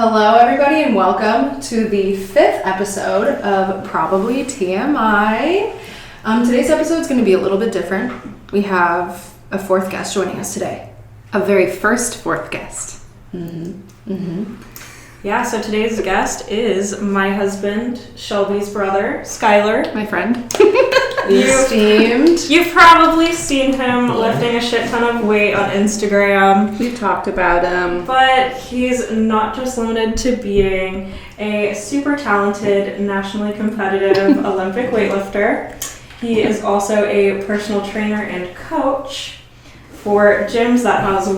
Hello, everybody, and welcome to the 5th episode of Probably TMI. Today's episode is going to be a little bit different. We have a 4th guest joining us today. A very first 4th guest. Yeah, so today's guest is my husband, Shelby's brother, Skylar. My friend. You've probably seen him lifting a shit ton of weight on Instagram. We've talked about him. But he's not just limited to being a super talented, nationally competitive Olympic weightlifter. He is also a personal trainer and coach for gyms that house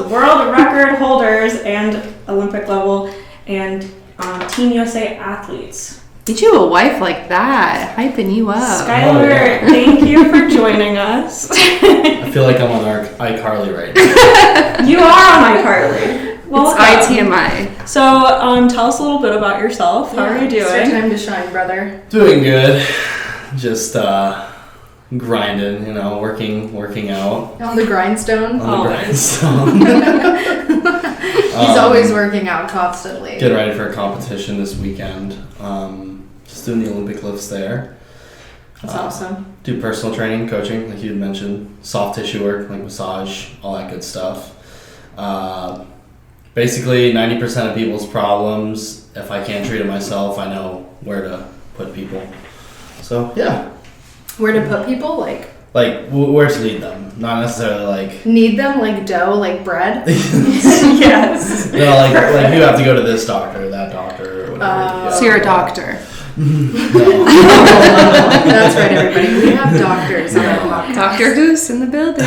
world record holders and Olympic level and Team USA athletes. Get you a wife like that, hyping you up. Skylar, thank you for joining us. I feel like I'm on iCarly right now. You are on iCarly. Welcome. It's ITMI. So, tell us a little bit about yourself. How are you doing? It's your time to shine, brother. Doing good. Just grinding, working out. On the grindstone? Grindstone. He's always working out constantly. Getting ready for a competition this weekend. Just doing the Olympic lifts there. That's awesome. Do personal training, coaching, like you had mentioned. Soft tissue work, like massage, all that good stuff. Basically, 90% of people's problems, if I can't treat it myself, I know where to put people. So, yeah. Where to put people? Like where to lead them. Not necessarily like... Knead them like dough, like bread? Yes. No, like you have to go to this doctor, that doctor, or whatever. So you're a doctor. No. That's right, everybody. We have doctors on our podcast. Dr. Hoos in the building.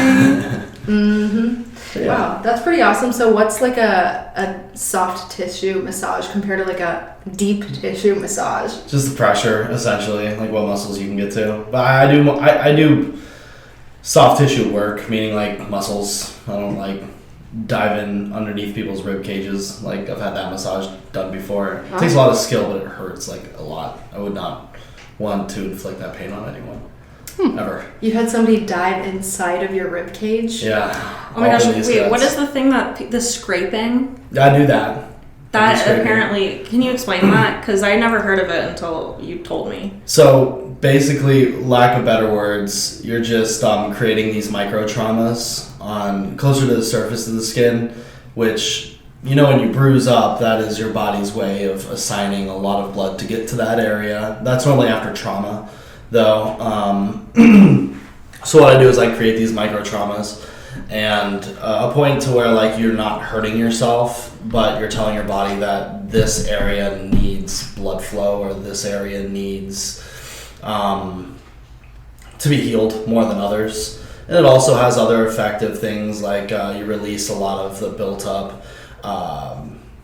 Yeah. Wow, that's pretty awesome. So what's like a soft tissue massage compared to like a deep tissue massage? Just the pressure, essentially, like what muscles you can get to. But I do soft tissue work, meaning like muscles. I don't like dive in underneath people's rib cages. Like I've had that massage done before. It takes a lot of skill, but it hurts like a lot. I would not want to inflict that pain on anyone. Ever. You had somebody dive inside of your rib cage? Yeah. Oh my gosh, wait, what is the thing the scraping? I do that. That apparently, can you explain that? Because I never heard of it until you told me. So basically, lack of better words, you're just creating these micro traumas on closer to the surface of the skin, which, when you bruise up, that is your body's way of assigning a lot of blood to get to that area. That's normally after trauma, though. So what I do is I create these micro traumas and a point to where like you're not hurting yourself, but you're telling your body that this area needs blood flow or this area needs to be healed more than others. And it also has other effective things like you release a lot of the built up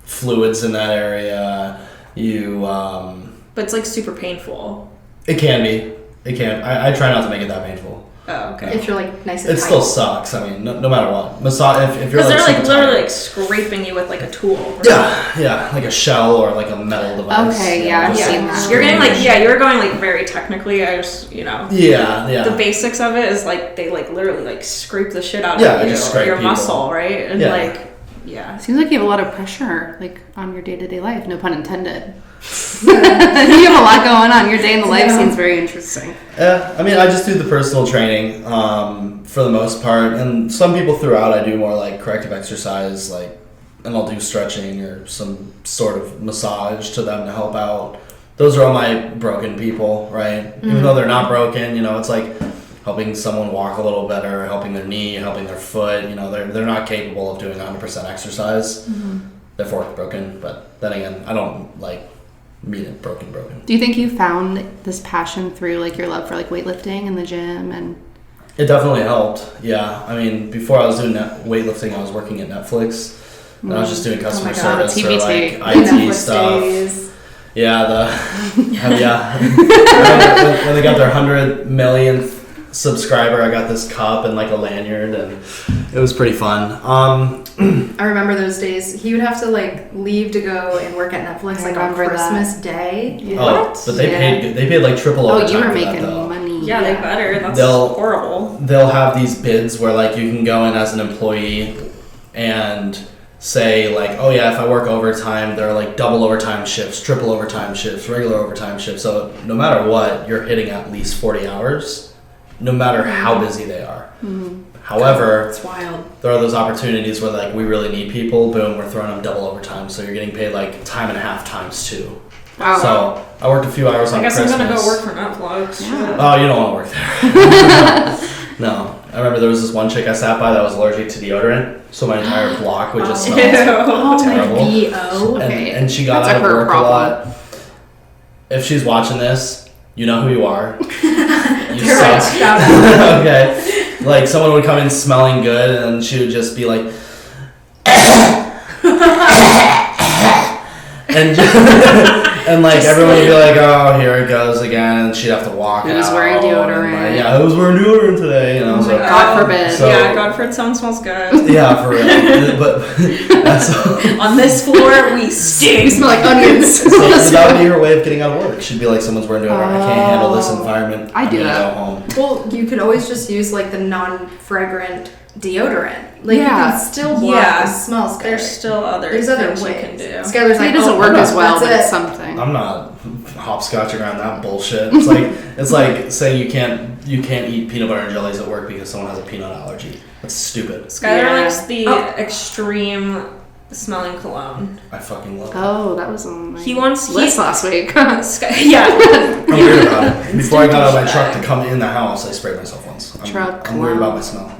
fluids in that area. But it's like super painful. It can be. It can. I try not to make it that painful. Oh, okay. If you're like nice and it tight. still sucks. I mean, no matter what. Massage. If you're because they're like literally tight. like scraping you with like a tool. Right? Yeah, like a shell or like a metal device. Okay, yeah, I've seen that. You're getting you're going like very technically. I just Yeah. The basics of it is like they like literally like scrape the shit out of your people. muscle, right? And Seems like you have a lot of pressure like on your day-to-day life. No pun intended. You have a lot going on. Your day in the life seems very interesting. I mean, I just do the personal training for the most part, and some people throughout I do more like corrective exercise, and I'll do stretching or some sort of massage to them to help out. Those are all my broken people, right? Even though they're not broken, it's like helping someone walk a little better, helping their knee, helping their foot. They're not capable of doing 100% exercise. Therefore broken. But then again, I don't mean it broken. Do you think you found this passion through your love for weightlifting in the gym? And it definitely helped. Yeah, I mean, before I was doing weightlifting, I was working at Netflix, and I was just doing customer service or IT Netflix stuff. Days. Yeah, when they got their 100 millionth subscriber, I got this cup and a lanyard, and it was pretty fun. I remember those days. He would have to leave to go and work at Netflix on Christmas Day. Oh, but they paid triple overtime. Oh, you were for making that, though. money. Yeah, they better. That's horrible. They'll have these bids where you can go in as an employee and say like, oh yeah, if I work overtime, there are like double overtime shifts, triple overtime shifts, regular overtime shifts. So no matter what, you're hitting at least 40 hours, no matter how busy they are. Mm-hmm. However, It's wild. there are those opportunities where like we really need people. Boom, we're throwing them double overtime, so you're getting paid like time and a half times 2. Wow. So I worked a few hours on I guess Christmas. I'm gonna go work for Netflix. Yeah. Oh, you don't want to work there. No. I remember there was this one chick I sat by that was allergic to deodorant, so my entire block would just smell terrible. B.O. Okay. And she got That's out of her work problem. a lot. If she's watching this, you know who you are. You You're suck. right, shout out. Okay. Like someone would come in smelling good and she would just be like and like everyone would be like, oh, here it goes again, and she'd have to walk Who's out. wearing deodorant? And, like, yeah, who's wearing deodorant today? And I was like, God forbid. So- Yeah, God forbid someone smells good. yeah, for real. But that's On this floor, we You stink. smell like onions. so that would be her way of getting out of work. She'd be like, someone's wearing deodorant. I can't handle this environment. I I'm do gonna that. Go home. Well, you could always just use like the non-fragrant deodorant. Like you Yeah. can still block Yeah. the smells good. There's still other There's other things ways. you can do. Skylar's like, It doesn't oh, work no, as well, that's but it's it. something. I'm not hopscotching around that bullshit. It's like saying you can't eat peanut butter and jellies at work because someone has a peanut allergy. That's stupid. Skylar Yeah. likes the Oh. extreme smelling cologne. I fucking love it. Oh, that was on my He wants list last week. Yeah. I'm weird about it. Before I got out of my truck to come in the house, I sprayed myself once. Truck I'm weird cologne. about my smell.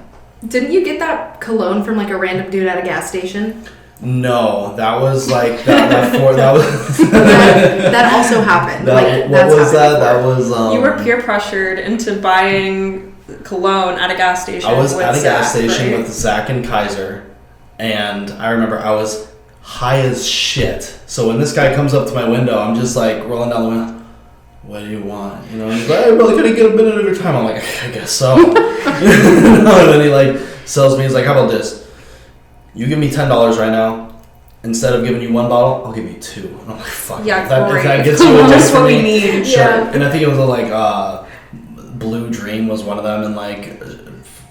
Didn't you get that cologne from like a random dude at a gas station? No, that was like that was that also happened. that, like, what that's was that? happened That before. was You were peer pressured into buying cologne at a gas station. I was with at a gas Zach, station right? with Zach and Kaiser, and I remember I was high as shit. So when this guy comes up to my window, I'm just like rolling down the window. What do you want? You know, and he's like, hey, brother, can I get a minute of your time? I'm like, I guess so. And then he like sells me. He's like, how about this? You give me $10 right now. Instead of giving you 1 bottle, I'll give you 2. And I'm like, fuck. Yeah, if that great. gets you a Just drink for what we me, need. sure. Yeah. And I think it was like Blue Dream was one of them, and like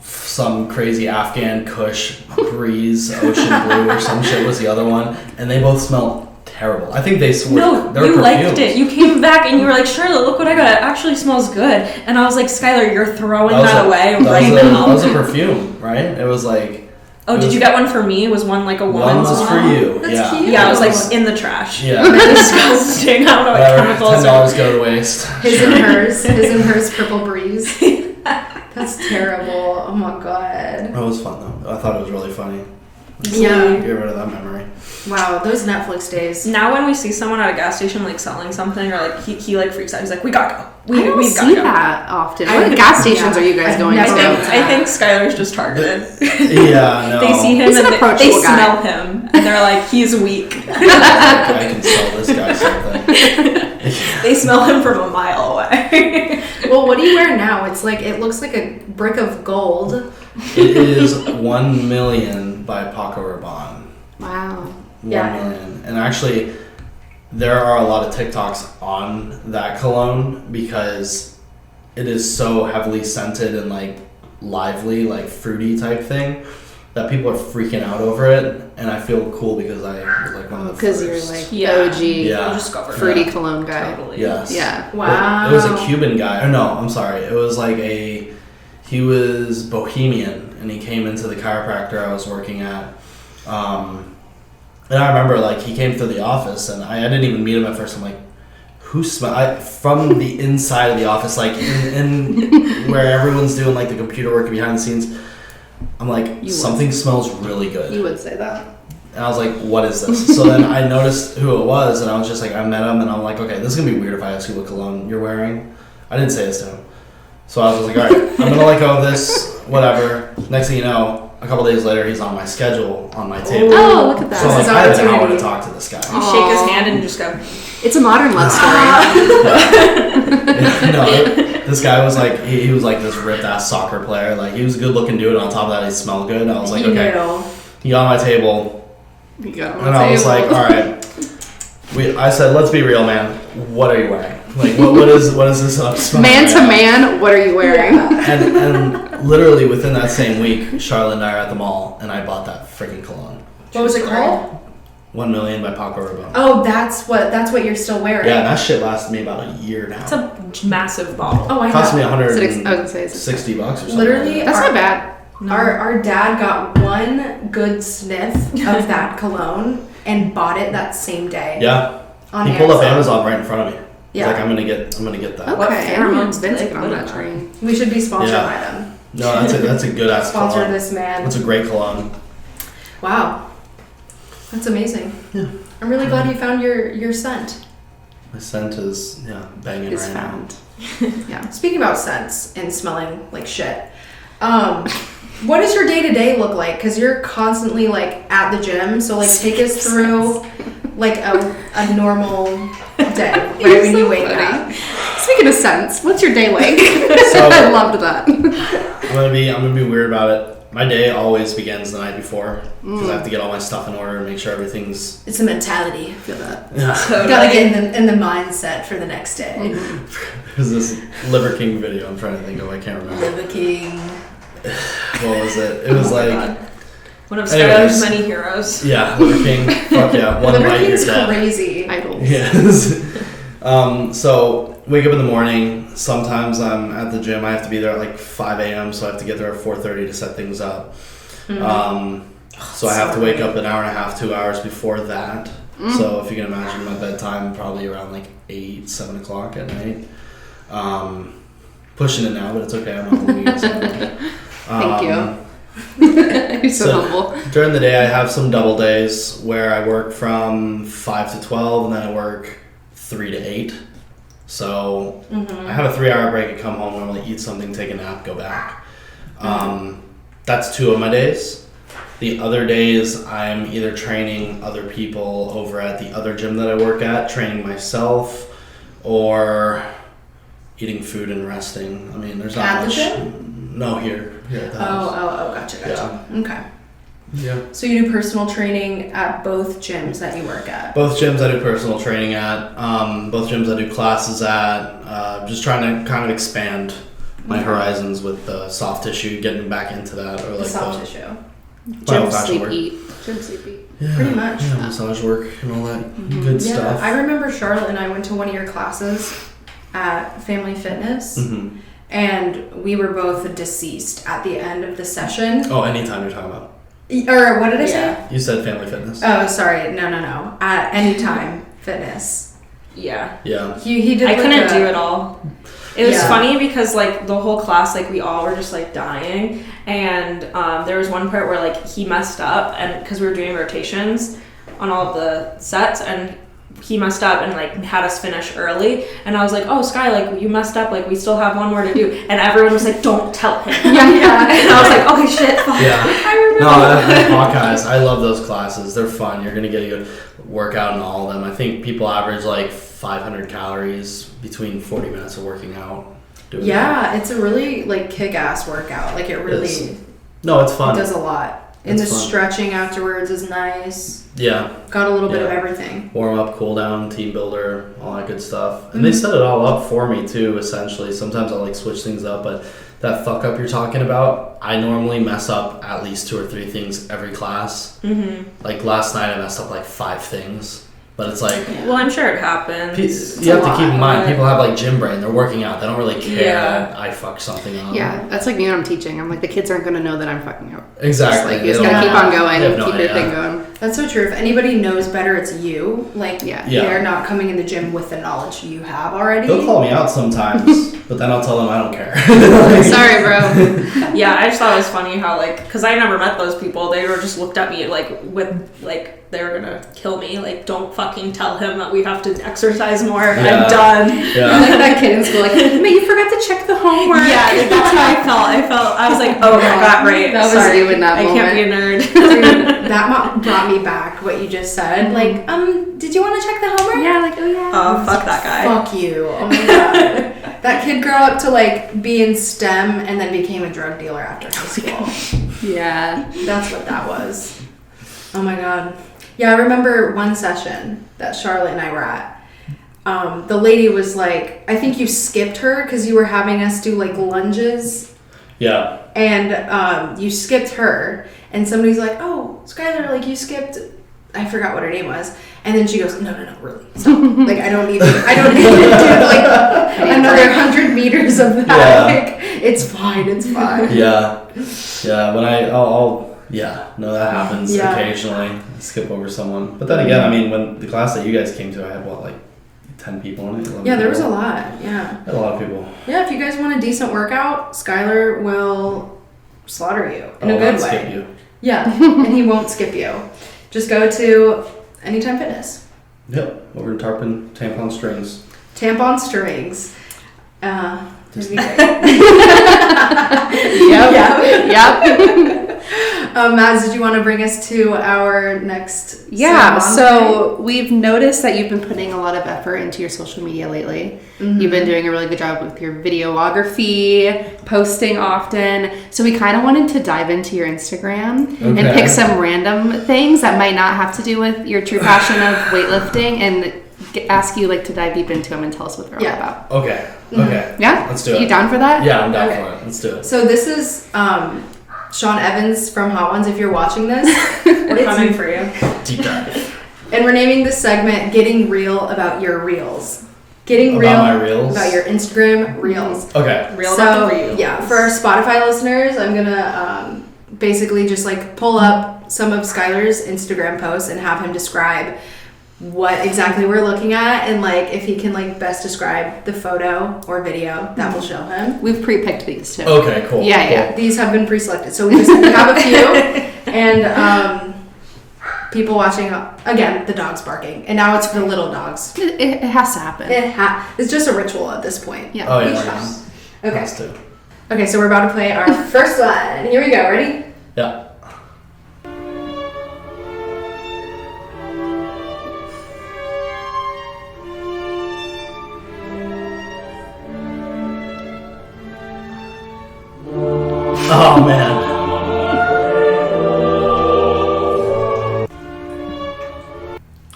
some crazy Afghan Kush Breeze Ocean Blue or some shit was the other one, and they both smell terrible. I think they No, they were you liked perfumes. it. You came back and you were like, Charlotte, look what I got. It actually smells good. And I was like, Skylar, you're throwing that away right now. That was a perfume, right? It was like. Oh, did you get one for me? Was one like a One woman's was for one? you. That's yeah. cute. Yeah, it was like in the trash. Yeah. They're disgusting. I don't know what Whatever. chemicals are. $10 go to waste. His and hers, Purple Breeze. That's terrible. Oh my god. It was fun though. I thought it was really funny. Yeah. Get rid of that memory. Wow, those Netflix days. Now when we see someone at a gas station like selling something or like he like freaks out, he's like, we gotta go. I don't We've see gotta go. that often. I- What gas stations yeah. are you guys I've going never to? been. I think Skylar's just targeted. Yeah, no. They see him He's an and they approachable guy. smell him and they're like, he's weak. I can sell this guy something. They smell him from a mile away. Well, what do you wear now? It's like, it looks like a brick of gold. It is 1 million by Paco Rabanne. Wow. 1 Yeah. million. And actually, there are a lot of TikToks on that cologne because it is so heavily scented and like lively, like fruity type thing that people are freaking out over it. And I feel cool because I was like one of the Because you're first. like Yeah. OG Yeah. Discovered fruity Yeah. cologne guy. Totally. Yes. Yeah. Wow. It was a Cuban guy. Or no, I'm sorry. It was like he was Bohemian and he came into the chiropractor I was working at. And I remember like he came through the office and I didn't even meet him at first. I'm like, who from the inside of the office, like in where everyone's doing like the computer work behind the scenes. I'm like, something smells really good. You would say that. And I was like, what is this? So then I noticed who it was, and I was just like, I met him, and I'm like, okay, this is going to be weird if I ask you what cologne you're wearing. I didn't say this to him. So I was like, all right, I'm going to let go of this, whatever. Next thing you know, a couple days later, he's on my schedule, on my table. Oh, look at that. So I'm This like, is I have an hour opportunity. to talk to this guy. You shake his hand and you just go, It's a modern love story. No, this guy was like, he was like this ripped ass soccer player. Like, he was a good looking dude, and on top of that, he smelled good. I was like, You okay. knew. He got on my table. You got him on And the I was table. like, all right. I said, let's be real, man. What are you wearing? Like, what is this smell? Man right to now? man, what are you wearing? And literally within that same week, Charlotte and I are at the mall, and I bought that freaking cologne. What was it called? 1 Million by Paco Rabanne. Oh, that's what you're still wearing. Yeah, that shit lasted me about a year now. It's a massive bottle. Oh, I It cost me know. $160 or something. Literally, That's not bad. Our dad got one good sniff of that cologne and bought it that same day. Yeah. On He pulled up Amazon right in front of me. He's Yeah. like, I'm gonna get that. Okay, What pheromones Vince they get on put that in train. We should be sponsored Yeah. by them. No, that's a good ass Sponsor cologne. this man. That's a great cologne. Wow. That's amazing. Yeah. I'm really glad you found your scent. My scent is banging Is right found. Yeah. Speaking about scents and smelling like shit, what does your day-to-day look like? Because you're constantly like at the gym, so like take us through like a normal day right when you wake up. Speaking of scents, what's your day like? So- I loved that. I'm gonna be weird about it. My day always begins the night before because I have to get all my stuff in order and make sure everything's. It's a mentality. I feel that. Yeah. You gotta get in the mindset for the next day. There's this Liver King video I'm trying to think of. I can't remember. Live the king. What was it? It was like. One of Anyways. Skylar's many heroes. Yeah, Liver King. Fuck yeah. One Liver bite, you're King's dead. crazy. Idols. Yes. So wake up in the morning. Sometimes I'm at the gym. I have to be there at like 5 a.m. So I have to get there at 4:30 to set things up. So I have to wake up an hour and a half, 2 hours before that. So if you can imagine my bedtime, probably around like 8, 7 o'clock at night. Pushing it now, but it's okay. I'm on the weekend. Thank you. You're so humble. During the day, I have some double days where I work from 5 to 12, and then I work 3 to 8. So I have a 3-hour break. I come home, normally eat something, take a nap, go back. That's 2 of my days. The other days, I'm either training other people over at the other gym that I work at, training myself, or eating food and resting. I mean, there's not At the much. gym? No, here at the house. Oh, gotcha. Okay. Yeah. So you do personal training at both gyms that you work at? Both gyms I do personal training at. Both gyms I do classes at. Just trying to kind of expand my horizons with the soft tissue, getting back into that, or The like soft tissue. Gym, myofascial sleep, work. eat. Gym, sleep, eat. Yeah, Pretty much. Yeah, massage work and all that good Yeah, stuff. I remember Charlotte and I went to one of your classes at Family Fitness, and we were both deceased at the end of the session. Oh, anytime you're talking about. Or what did I say? You said Family Fitness. Oh, sorry. No. At Anytime Fitness. Yeah. Yeah. He did. I like couldn't a- do it all. It was Yeah. funny because like the whole class, like we all were just like dying, and there was one part where like he messed up, and because we were doing rotations on all of the sets, and he messed up and like had us finish early, and I was like, oh Sky, like you messed up, like we still have one more to do, and everyone was like, don't tell him. Yeah. And I was like, okay, shit, fuck. Yeah. I remember. No, that Hawkeyes, I love those classes. They're fun. You're going to get a good workout in all of them. I think people average like 500 calories between 40 minutes of working out. Doing Yeah, it's a really like kick-ass workout. Like it really It's No, it's fun. does a lot. And the It's fun. stretching afterwards is nice. Yeah. Got a little bit of Yeah. everything. Warm up, cool down, team builder, all that good stuff. And they set it all up for me too, essentially. Sometimes I'll like switch things up, but that fuck up you're talking about, I normally mess up at least 2 or 3 things every class. Like last night I messed up like 5 things. But it's like, Well, I'm sure it happens. you have to keep in mind, but- people have like gym brain. They're working out. They don't really care Yeah. that I fuck something up. Yeah, that's like me when I'm teaching. I'm like, the kids aren't going to know that I'm fucking up. Exactly. Like, you just They got to don't- keep on going they have and no keep your idea. thing going. That's so true. If anybody knows better, it's you. Like Yeah. Yeah. they're not coming in the gym with the knowledge you have already. They'll call me out sometimes, but then I'll tell them I don't care. Sorry, bro. Yeah, I just thought it was funny how like, because I never met those people. They were just looked at me like with like they were gonna kill me. Like, don't fucking tell him that we have to exercise more. Yeah. I'm done. Yeah. Like that kid in school, like, but you forgot to check the homework. Yeah, like, that's how I felt. I was like, oh, I got right. That was Sorry, you in that I can't be a moment. nerd. Dude, that brought me back what you just said. Like, did you want to check the homework? Yeah, like, oh yeah. Oh, fuck that guy. Fuck you. Oh my god. That kid grew up to like be in STEM and then became a drug dealer after high school. Yeah. That's what that was. Oh my god. Yeah, I remember one session that Charlotte and I were at. The lady was like, I think you skipped her because you were having us do like lunges, Yeah. and you skipped her. and somebody's like, "Oh, Skylar, like you skipped." I forgot what her name was, and then she goes, "No, really, stop! Like I don't need to do like another 100 meters of that. Yeah. Like it's fine. Yeah. When no, that happens occasionally. I skip over someone, but then again, I mean, when the class that you guys came to, I had 10 people in it. Yeah, there was a lot. Yeah, I had a lot of people. Yeah, if you guys want a decent workout, Skylar will slaughter you in a good way. Skip you. Yeah, and he won't skip you. Just go to Anytime Fitness. Yep, over in Tarpon, tampon strings. Tampon strings. It'd be great. Yep. Mads, did you want to bring us to our next so we've noticed that you've been putting a lot of effort into your social media lately. Mm-hmm. You've been doing a really good job with your videography, posting often. So we kind of wanted to dive into your Instagram and pick some random things that might not have to do with your true passion of weightlifting and ask you to dive deep into them and tell us what they're all about. Okay. Yeah? Let's do it. You down for that? Yeah, I'm down for it. Let's do it. So this is Sean Evans from Hot Ones, if you're watching this. We're coming for you. Deep dive. And we're naming this segment Getting Real About Your Reels. Getting about real my reels? about your Instagram reels. Okay. Real about the reels. Yeah, for our Spotify listeners, I'm gonna basically just pull up some of Skylar's Instagram posts and have him describe what exactly we're looking at, and if he can best describe the photo or video that will show him. We've pre-picked these too. Okay, cool. Yeah. These have been pre-selected, so we have a few, and people watching. Again, the dog's barking, and now it's for the little dogs. It has to happen. It's just a ritual at this point. Yeah. Oh yeah. Okay. Has to. Okay, so we're about to play our first one. Here we go. Ready? Yeah. Oh man.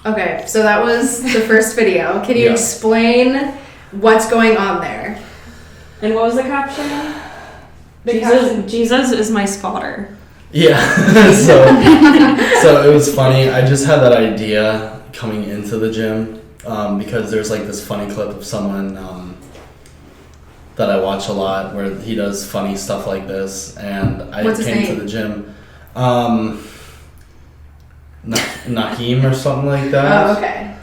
Okay, so that was the first video. Can you explain what's going on there? And what was the caption? Jesus is my spotter. Yeah. so it was funny. I just had that idea coming into the gym because there's this funny clip of someone that I watch a lot where he does funny stuff like this, and I came to the gym. Naheem or something like that. Oh, okay.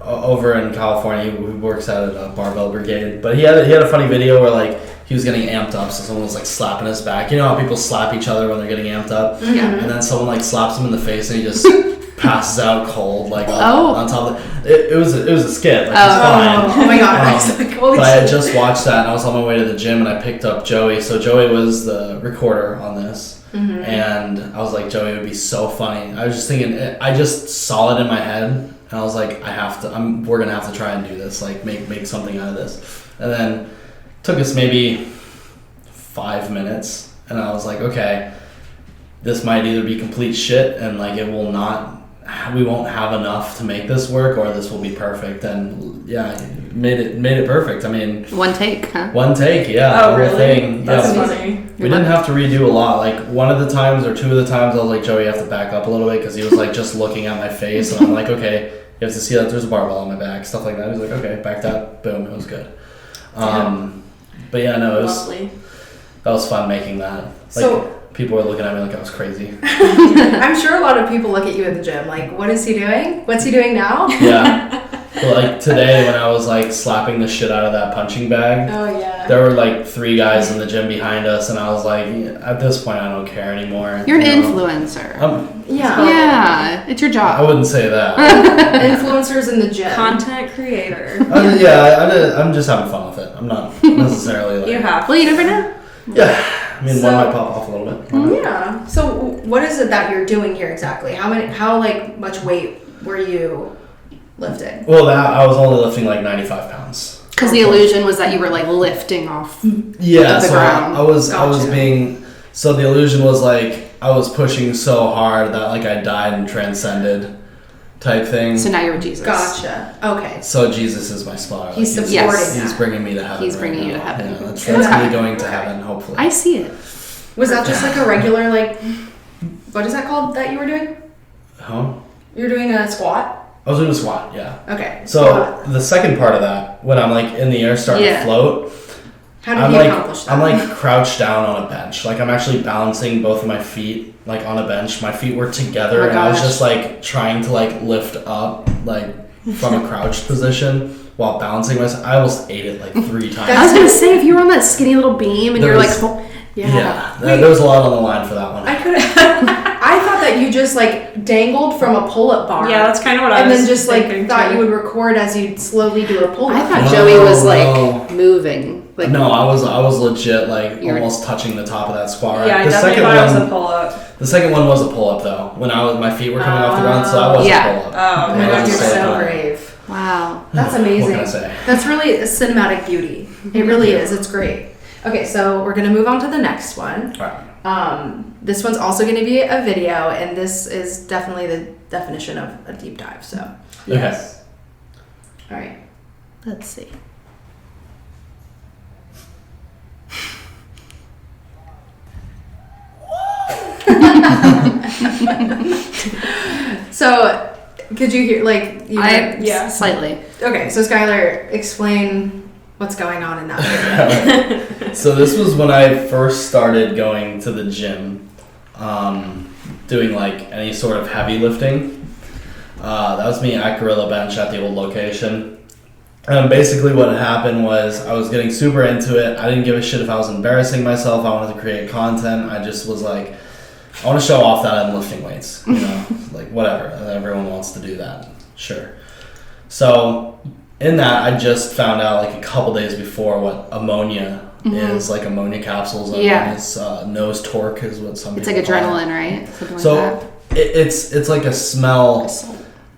Over in California, he works at a barbell brigade. But he had a funny video where he was getting amped up, so someone was slapping his back. You know how people slap each other when they're getting amped up? Yeah. And then someone slaps him in the face and he just passes out cold on top of it. It was a skit. It's fine. Oh my god. But I had just watched that and I was on my way to the gym and I picked up Joey. So Joey was the recorder on this. Mm-hmm. And I was like, Joey, it would be so funny. I was just thinking, I just saw it in my head, and I was like, we're gonna have to try and do this, make something out of this. And then it took us maybe 5 minutes, and I was like, okay, this might either be complete shit, and we won't have enough to make this work, or this will be perfect. And yeah, made it perfect. I mean, one take, huh? One take, yeah. Oh, the whole really? thing. That's yeah. funny. We didn't have to redo a lot. One of the times or two of the times, I was like, Joey, you have to back up a little bit, because he was just looking at my face, and I'm like, okay, you have to see that there's a barbell on my back, stuff like that. He was like, okay, backed up, boom, it was good. But yeah, no, that was fun making that. People were looking at me like I was crazy. I'm sure a lot of people look at you at the gym what is he doing? What's he doing now? Yeah. Well, today when I was slapping the shit out of that punching bag. Oh yeah. There were 3 guys in the gym behind us, and I was like, at this point I don't care anymore. You're an influencer. Yeah, it's your job. I wouldn't say that. Influencers in the gym. Content creator. I'm just having fun with it. I'm not necessarily You have. Well, you never know. Yeah. I mean, one might pop off a little bit. Yeah. So what is it that you're doing here exactly? How much weight were you lifting? Well, I was only lifting 95 pounds. Because the illusion was that you were lifting off. Yeah, the ground. I was being. So the illusion was I was pushing so hard that I died and transcended, type thing. So now you're with Jesus. Gotcha. Okay. So Jesus is my spot. He's supporting that. He's bringing me to heaven. He's bringing you to heaven. Yeah, that's me going to heaven. Hopefully. I see it. Was that just a regular what is that called that you were doing? Huh? You're doing a squat? I was doing a squat, yeah. Okay. So squat. the second part of that, when I'm like in the air starting to float, how did you accomplish that? I'm like crouched down on a bench. Like I'm actually balancing both of my feet like on a bench. My feet were together and I was just like trying to like lift up like from a crouched position while balancing myself. I almost ate it like 3 times. I was gonna say, if you were on that skinny little beam and you're like, there was a lot on the line for that one. I thought that you just like dangled from a pull-up bar. Yeah, that's kind of what I was And then just like thought too. you would record as you slowly do a pull-up. I thought Joey was like moving. Like, no, I was legit like almost touching the top of that squat. Right? Yeah, I the definitely second thought it one, was a pull-up. The second one was a pull-up though. When my feet were coming off the ground, so I was a pull-up. Oh, my God, you're so pull-up. brave. wow. That's amazing. What can I say? That's really a cinematic beauty. It really is. It's great. Okay, so we're gonna move on to the next one. All right. This one's also gonna be a video, and this is definitely the definition of a deep dive. So Yes. All right. Let's see. So, could you hear Yeah. Slightly. Okay, so Skylar, explain what's going on in that video. So this was when I first started going to the gym, doing like any sort of heavy lifting. That was me at Gorilla Bench at the old location. Basically what had happened was I was getting super into it. I didn't give a shit if I was embarrassing myself. I wanted to create content. I just was like, I want to show off that I'm lifting weights, you know, like whatever. Everyone wants to do that. Sure. So in that, I just found out like a couple days before what ammonia is, like ammonia capsules. It's nose torque is what some It's people like call adrenaline, it. right? Something So like that. it's like a smell.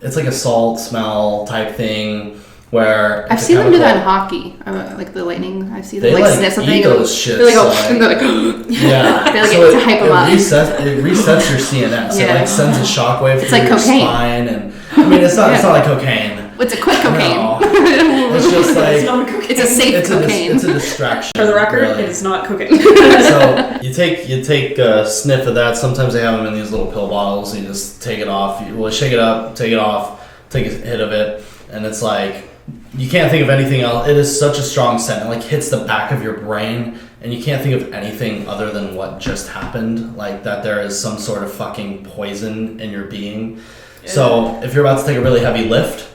It's like a salt smell type thing where I've seen them do that in hockey. Like the Lightning. I've seen them They like like sniff something. eat and those shits. They're like, like, and they're like, yeah. They like So to hype them up. It resets your CNS. Yeah. It like sends a shockwave It's through like your cocaine. spine, and I mean it's not like cocaine. It's a quick cocaine. No. It's just like It's not cocaine. It's a safe cocaine. It's a distraction. For the record, really. it is not cocaine. So you take a sniff of that. Sometimes they have them in these little pill bottles. You just take it off. You shake it up, take it off, take a hit of it, and it's like you can't think of anything else. It is such a strong scent. It like hits the back of your brain, and you can't think of anything other than what just happened. Like that there is some sort of fucking poison in your being. Yeah. So if you're about to take a really heavy lift,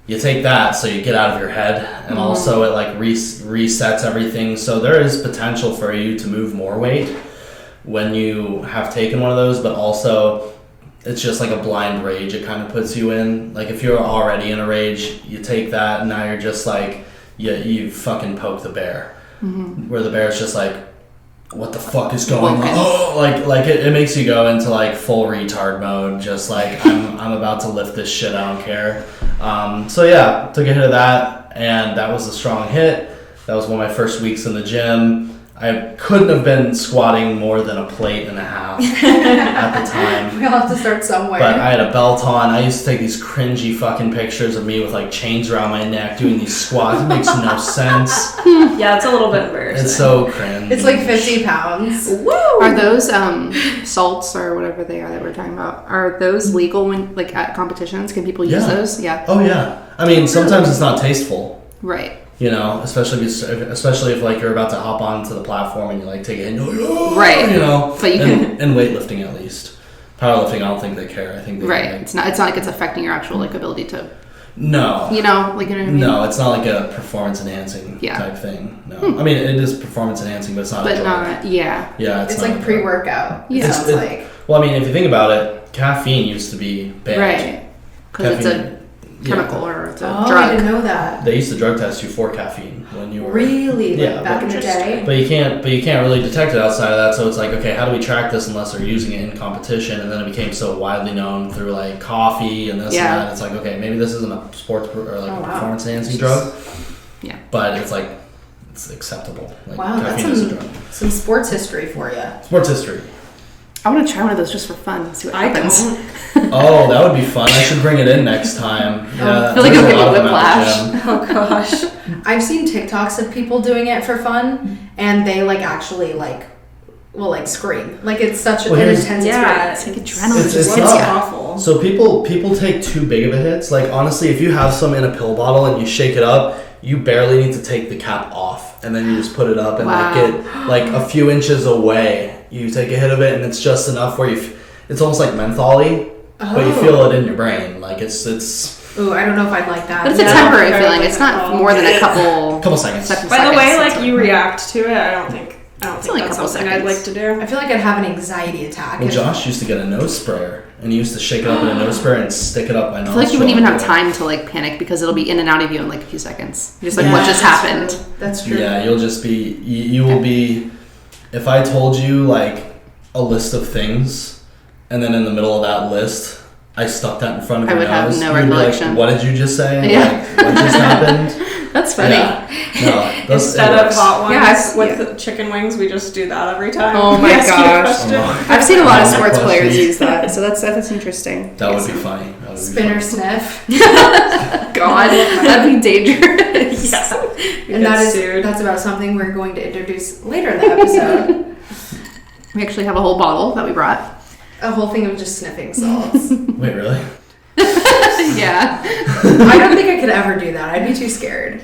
you take that so you get out of your head, and also it like resets everything. So there is potential for you to move more weight when you have taken one of those, but also it's just like a blind rage it kind of puts you in. Like if you're already in a rage, you take that and now you're just like, you fucking poke the bear. Where the bear's just like, what the fuck is going on? Oh, like it makes you go into like full retard mode. Just like I'm about to lift this shit. I don't care. So yeah, took a hit of that, and that was a strong hit. That was one of my first weeks in the gym. I couldn't have been squatting more than a plate and a half at the time. We'll have to start somewhere. But I had a belt on. I used to take these cringy fucking pictures of me with like chains around my neck doing these squats. It makes no sense. Yeah, it's a little bit embarrassing. It's so cringe. It's like 50 pounds. Woo! Are those salts or whatever they are that we're talking about? Are those legal when like at competitions? Can people use those? Yeah. Oh yeah. I mean, sometimes it's not tasteful. Right. You know, especially if like you're about to hop onto the platform and you like take it in, right? You know, but you can in weightlifting at least. Powerlifting, I don't think they care. I think they right. It's not like it's affecting your actual like ability to. No. You know, like you know what I mean? No, it's not like a performance enhancing type thing. No, I mean it is performance enhancing, but it's not. But not yeah. It's like pre-workout. Yeah. It sounds like. Well, I mean, if you think about it, caffeine used to be banned. Right. Because it's a chemical or it's a drug. I didn't know that. They used to drug test you for caffeine when you were really back in the day. But you can't really detect it outside of that. So it's like, okay, how do we track this unless they're using it in competition? And then it became so widely known through like coffee and this and that. It's like, okay, maybe this isn't a sports or like a performance enhancing drug. Yeah. But it's like it's acceptable. Like, wow, caffeine is a drug. Some sports history for you. Sports history. I want to try one of those just for fun and see what happens. Oh, that would be fun. I should bring it in next time. Yeah, I feel like it'll get a whiplash. Oh gosh. I've seen TikToks of people doing it for fun, and they like actually like will like scream. Like it's such an here's- intense Yeah, experience. It's like adrenaline It's just hits not- you. awful. So people take too big of a hits. Like honestly, if you have some in a pill bottle and you shake it up, you barely need to take the cap off, and then you just put it up and Wow. like get like a few inches away. You take a hit of it, and it's just enough where it's almost like mentholy, but you feel it in your brain. Like it's Ooh, I don't know if I'd like that. But it's a Yeah, temporary I don't feeling. like It's it at not all. more than a couple seconds. By the way, seconds. like you react to it, I don't think only a that's couple something I'd seconds. like to do. I feel like I'd have an anxiety attack. Well, if- Josh used to get a nose sprayer, and he used to shake it up in a nose sprayer and stick it up my nose. I feel like you wouldn't even have time to like panic because it'll be in and out of you in like a few seconds. You're just like, Yeah, what just that's happened? true. That's true. Yeah, you'll just be. You will be. If I told you like a list of things, and then in the middle of that list, I stuck that in front of I your would have nose, no you'd be recollection. Like, what did you just say? Yeah. Like, what just happened? That's funny. Yeah. No, that's, Instead it of works. hot ones Yeah, with the chicken wings, we just do that every time. Oh my We ask you a gosh. question. Oh I've seen a lot of Oh, sports question. players use that, so that's interesting. That would be funny. That would be Spinner funny. sniff. God, that'd be dangerous. Yes. And that's about something we're going to introduce later in the episode. We actually have a whole bottle that we brought. A whole thing of just sniffing salts. Wait, really? Yeah. I don't think I could ever do that. I'd be too scared.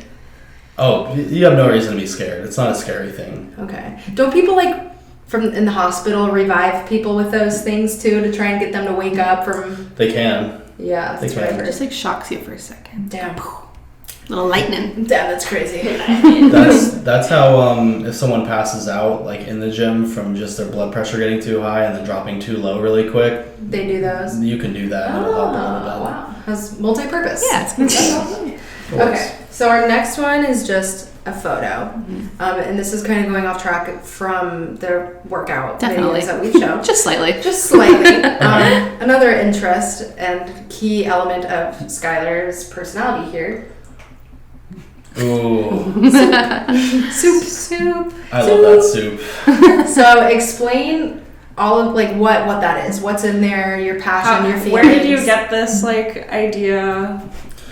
Oh, you have no reason to be scared. It's not a scary thing. Okay. Don't people like from in the hospital revive people with those things too to try and get them to wake up from? They can. Yeah, that's They what I can. It heard. just like shocks you for a second. Damn. Little lightning. Damn, that's crazy. That's how if someone passes out like in the gym from just their blood pressure getting too high and then dropping too low really quick, They do those. you can do that. It'll help a little bit. Wow. Has multi-purpose. Yeah, it's good. That's awesome. Of course. Okay, so our next one is just a photo. And this is kind of going off track from the workout Definitely. videos that we show. Just slightly. Just slightly. Another interest and key element of Skylar's personality here. Ooh, Soup. I love that soup. So explain all of like what that is. What's in there? Your passion, your feelings. Where did you get this like idea?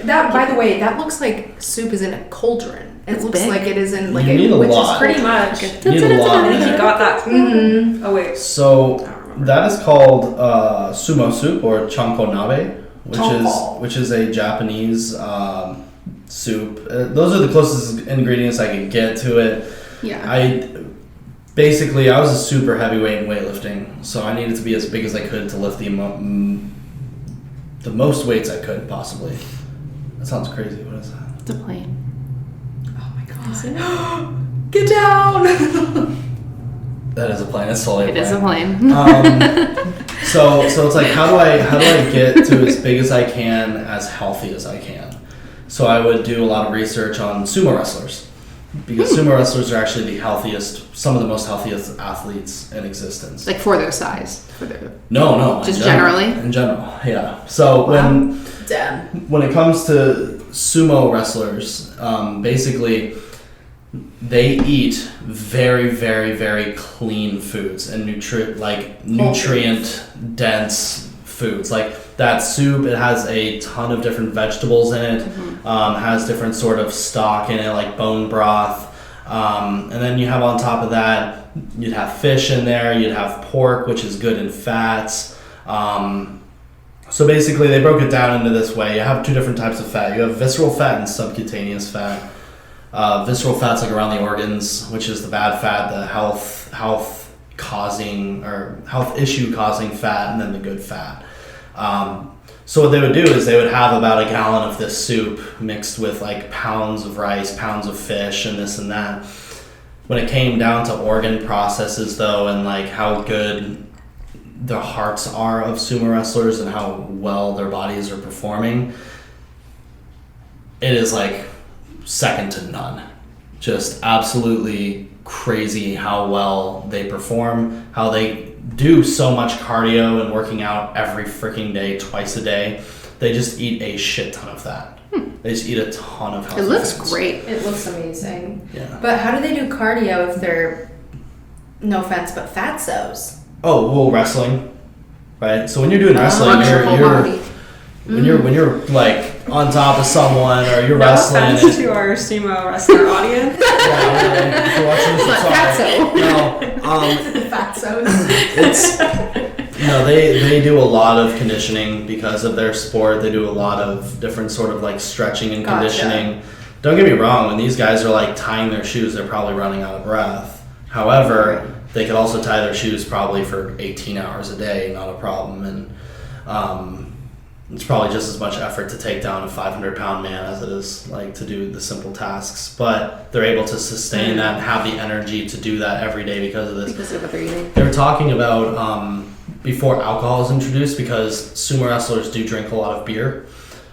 that? By the way, that looks like soup is in a cauldron. It It's looks big. like it is in like You need a which lot. is Pretty much. You need a lot I in think he there. got that. Mm-hmm. Oh wait. So I don't remember. that is called sumo soup or chanko nabe, Chanko. which is a Japanese soup. Those are the closest ingredients I could get to it. Yeah. I was a super heavyweight in weightlifting, so I needed to be as big as I could to lift the most weights I could possibly. That sounds crazy. What is that? It's a plane. Oh my god. Get down. That is a plane. It's totally It is a plane. plane. So it's like how do I get to as big as I can, as healthy as I can? So I would do a lot of research on sumo wrestlers because sumo wrestlers are actually some of the most healthiest athletes in existence. Like for their size. For their No, Just in generally? In general, yeah. So Damn. when it comes to sumo wrestlers, basically they eat very, very, very clean foods and nutrient dense foods. Like that soup, it has a ton of different vegetables in it, has different sort of stock in it, like bone broth. And then you have on top of that, you'd have fish in there, you'd have pork, which is good in fats. So basically, they broke it down into this way. You have two different types of fat. You have visceral fat and subcutaneous fat. Visceral fat's like around the organs, which is the bad fat, the health issue causing fat, and then the good fat. So what they would do is they would have about a gallon of this soup mixed with like pounds of rice, pounds of fish, and this and that. When it came down to organ processes, though, and like how good the hearts are of sumo wrestlers and how well their bodies are performing, it is like second to none. Just absolutely crazy how well they perform, how they do so much cardio and working out every freaking day, twice a day. They just eat a shit ton of that. They just eat a ton of healthy It looks foods. great. It looks amazing. Yeah. But how do they do cardio if they're, no offense, but fatsos? Oh, well, wrestling, right? So when you're doing wrestling, Punch your whole body. when you're like on top of someone, or you're No wrestling. offense to our sumo wrestler audience. Yeah, if you're watching this, I'm sorry. No, they do a lot of conditioning because of their sport. They do a lot of different sort of like stretching and conditioning. Don't get me wrong, when these guys are like tying their shoes, they're probably running out of breath. However, they could also tie their shoes probably for 18 hours a day, not a problem. And it's probably just as much effort to take down a 500-pound man as it is like to do the simple tasks. But they're able to sustain that and have the energy to do that every day because of this. Because of what they're eating. They were talking about before alcohol is introduced, because sumo wrestlers do drink a lot of beer.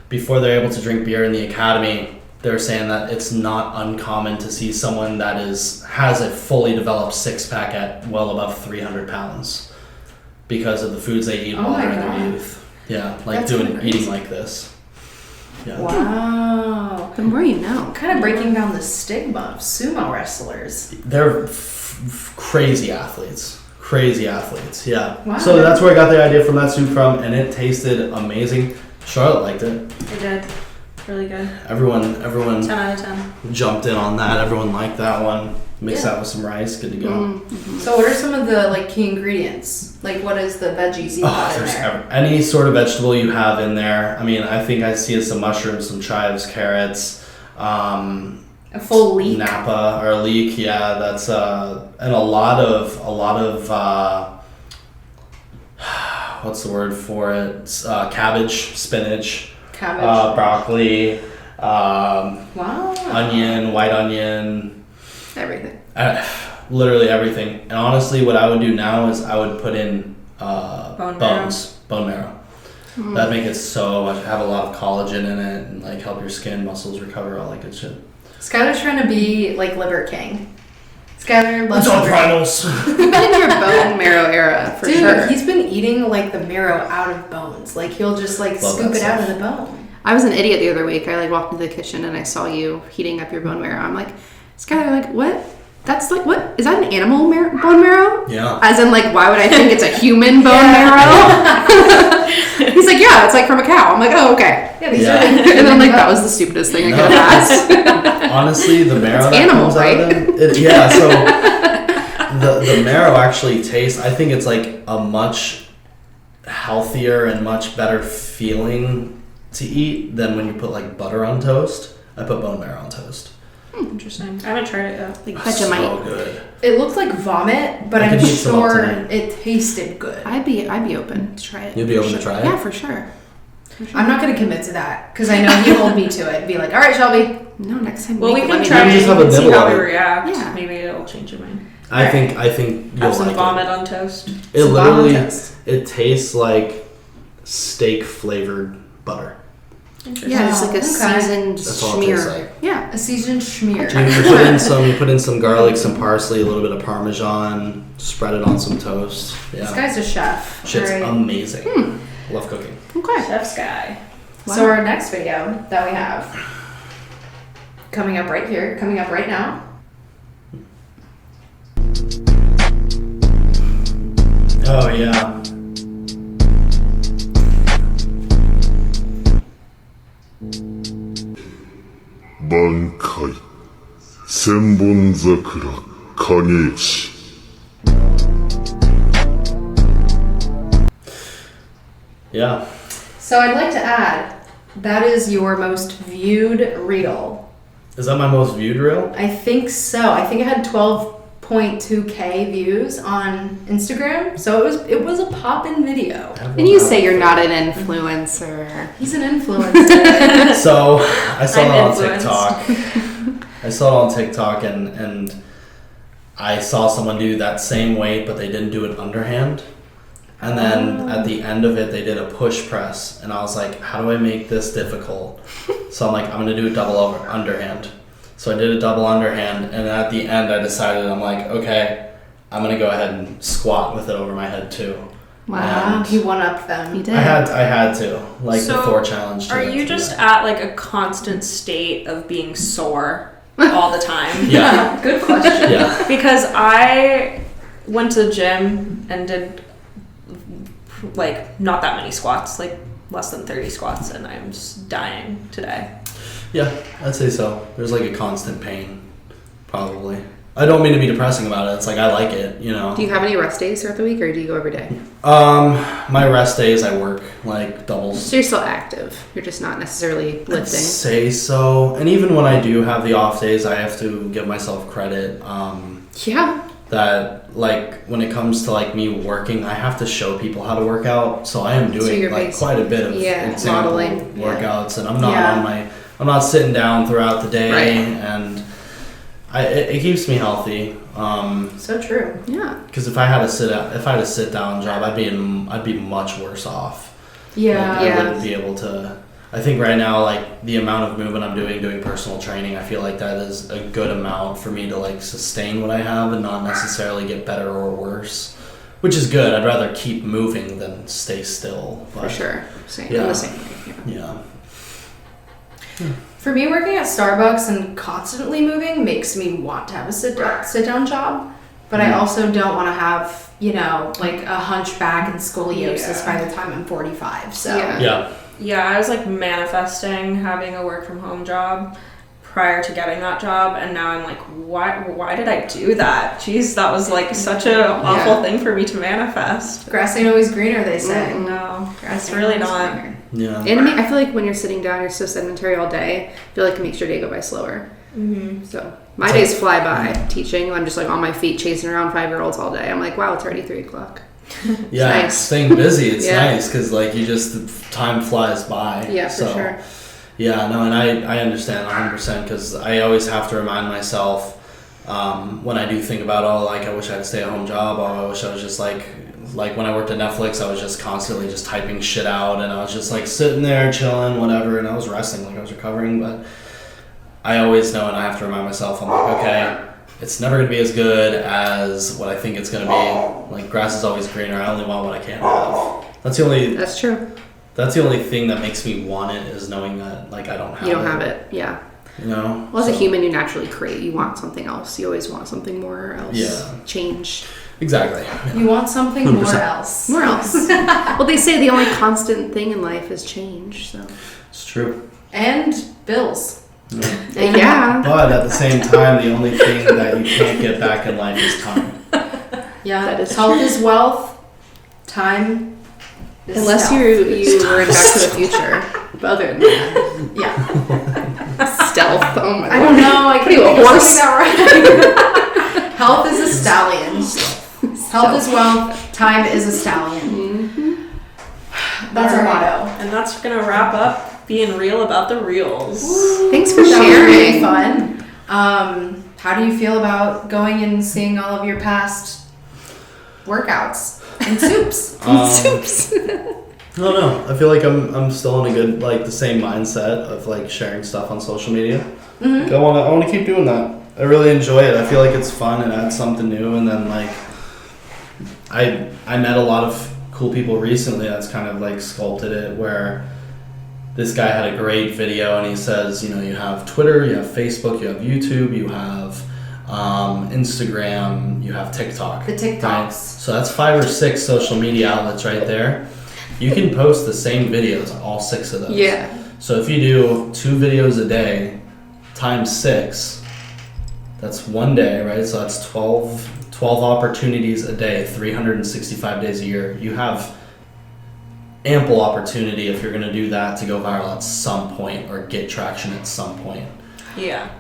Before they're able to drink beer in the academy, they're saying that it's not uncommon to see someone that has a fully developed six-pack at well above 300 pounds because of the foods they eat while they're in their youth. Yeah, like eating like this. Yeah. Wow. The more you know. Kind of breaking down the stigma of sumo wrestlers. They're crazy athletes. Crazy athletes, yeah. Wow. So that's where I got the idea from that soup from, and it tasted amazing. Charlotte liked it. I did. Really good. Everyone 10 out of 10. jumped in on that. Everyone liked that one. Mix that with some rice, good to go. Mm-hmm. So what are some of the like key ingredients? Like what is the veggies you got in There's there? any sort of vegetable you have in there. I mean, I think I see some mushrooms, some chives, carrots, A full leek. Napa or leek, yeah. That's and a lot of what's the word for it? Cabbage, spinach, Cabbage. broccoli, Wow. onion, white onion, Everything. literally everything. And honestly, what I would do now is I would put in Bone marrow. That'd make it so much. Have a lot of collagen in it and like help your skin, muscles recover, all that good shit. Skylar's trying to be like liver king. Skylar loves It's all liver. primals. You've been in your bone marrow era, for Dude, sure. he's been eating like the marrow out of bones. Like he'll just like Love scoop that it out of stuff. the bone. I was an idiot the other week. I like walked into the kitchen and I saw you heating up your bone marrow. I'm like, Skylar, like, what? That's like, what? Is that an animal bone marrow? Yeah. As in, like, why would I think it's a human bone marrow? He's like, yeah, it's like from a cow. I'm like, oh, okay. Yeah, these Yeah. are like, And then, like, that was the stupidest thing I could have asked. Honestly, the marrow It's that animal, comes right? out of them, yeah. So the marrow actually tastes. I think it's like a much healthier and much better feeling to eat than when you put like butter on toast. I put bone marrow on toast. Interesting. I haven't tried it yet. Like, So Vegemite. good. it looked like vomit, but I I'm could heat some up sure tonight. it tasted good. I'd be open to try it. You'd be open to try it? Yeah, for sure. I'm not gonna commit to that because I know he'll hold me to it. Be like, all right, Shelby. No, next time. Well, we make it, can let me try know. it just have a and see nibble how of we it. react. Yeah. Maybe it'll change your mind. I think you'll Have some like vomit it. on toast. It Some vomit literally on toast. it tastes like steak flavored butter. Interesting. Yeah, just like a Okay. seasoned That's all it tastes schmear. like. Yeah. A seasoned schmear. You put in some garlic, some parsley, a little bit of Parmesan, spread it on some toast. This Yeah, guy's a chef. shit's All right. amazing. Love cooking. Okay. Chef's guy. So our next video that we have coming up right here, coming up right now. Oh yeah.満開千本桜影石 Yeah. So I'd like to add, that is your most viewed reel. Is that my most viewed reel? I think so. I think it had 12.2k views on Instagram. So it was a pop-in video. And you say you're not an influencer. He's an influencer. So I saw I'm it on influenced. TikTok. I saw it on TikTok and I saw someone do that same weight, but they didn't do it underhand. And then at the end of it, they did a push press, and I was like, "How do I make this difficult?" So I'm like, "I'm gonna do a double underhand." So I did a double underhand, and at the end, I decided I'm like, "Okay, I'm gonna go ahead and squat with it over my head too." Wow. And He one-upped them. You did. I had to like So, the Thor challenge. Are to you do just that. at like a constant state of being sore all the time? Yeah. Good question. Yeah. Because I went to the gym and did like not that many squats, like less than 30 squats and I'm just dying today. Yeah, I'd say so. There's like a constant pain, probably. I don't mean to be depressing about it. It's like I like it, you know. Do you have any rest days throughout the week, or do you go every day? My rest days I work like doubles. So you're still active. You're just not necessarily lifting. I'd say so. And even when I do have the off days, I have to give myself credit. Yeah. That like when it comes to like me working, I have to show people how to work out. So I am doing like quite a bit of example modeling workouts, and I'm not I'm not sitting down throughout the day, and it keeps me healthy. So true. Yeah. Because if I had a sit down job, I'd be much worse off. Yeah. Like, I wouldn't be able to. I think right now, like the amount of movement I'm doing personal training, I feel like that is a good amount for me to like sustain what I have and not necessarily get better or worse, which is good. I'd rather keep moving than stay still. But, For sure. Same. Yeah. I'm the same way. Yeah. For me, working at Starbucks and constantly moving makes me want to have a sit down job, but I also don't want to have, you know, like a hunchback and scoliosis by the time I'm 45. So Yeah, I was like manifesting having a work from home job prior to getting that job, and now I'm like, why did I do that? Jeez, that was like such an awful thing for me to manifest. Grass ain't always greener, they say. No, Grass it's really ain't always not. greener. Yeah. And I feel like when you're sitting down, you're so sedentary all day. I feel like it makes your day go by slower. Mm-hmm. So my days fly by teaching. I'm just like on my feet chasing around 5-year-olds all day. I'm like, wow, it's already 3 o'clock. Yeah, nice. staying busy. It's nice because like time flies by. Yeah, for sure. Yeah, no, and I understand 100% because I always have to remind myself when I do think about I wish I had a stay-at-home job. I wish I was just like when I worked at Netflix, I was just constantly just typing shit out, and I was just like sitting there chilling, whatever, and I was resting, like I was recovering. But I always know, and I have to remind myself, I'm like, okay, it's never going to be as good as what I think it's going to be. Like, grass is always greener. I only want what I can't have. That's true. That's the only thing that makes me want it, is knowing that, like, I don't have it. You don't have it, yeah. You know? Well, as a human, you naturally crave. You want something else. You always want something more else. Yeah. Change. Exactly. Yeah. You want something 100%. more else. More else. Well, they say the only constant thing in life is change, so. It's true. And bills. Yeah. But at the same time, the only thing that you can't get back in life is time. Yeah. That is health is wealth. Time is Unless stealth. you were in Back to the Future. But other than that. Yeah. Stealth. Oh my god. I don't know. I can't you, a think of horse? something that right. Health is a stallion. Health is wealth. Time is a stallion. Mm-hmm. That's our motto. And that's gonna wrap up being real about the reels. Thanks for That was really sharing. fun. How do you feel about going and seeing all of your past workouts and soups? Soups. I don't know. I feel like I'm still in a good, like, the same mindset of like sharing stuff on social media. Mm-hmm. Like, I want to keep doing that. I really enjoy it. I feel like it's fun and adds something new. And then like I met a lot of cool people recently that's kind of like sculpted it, where this guy had a great video and he says, you know, you have Twitter, you have Facebook, you have YouTube, you have Instagram, you have TikTok. The TikToks. Right? So that's 5 or 6 social media outlets right there. You can post the same videos on all 6 of those. Yeah. So if you do 2 videos a day times 6, that's 1 day, right? So that's 12 opportunities a day, 365 days a year. You have ample opportunity, if you're going to do that, to go viral at some point or get traction at some point. Yeah.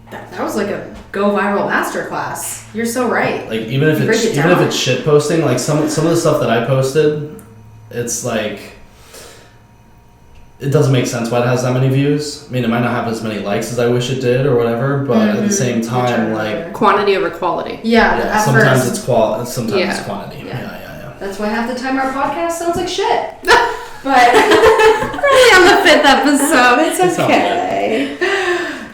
That was like a go viral masterclass. You're so right. Like even if it's shit posting, like some of the stuff that I posted, it's like it doesn't make sense why it has that many views. I mean, it might not have as many likes as I wish it did or whatever, but at the same time, like Quantity over quality. yeah, sometimes first. it's quality, sometimes it's Yeah. quantity. Yeah. Yeah. That's why half the time our podcast sounds like shit. But Probably on the 5th episode. It's It's all okay.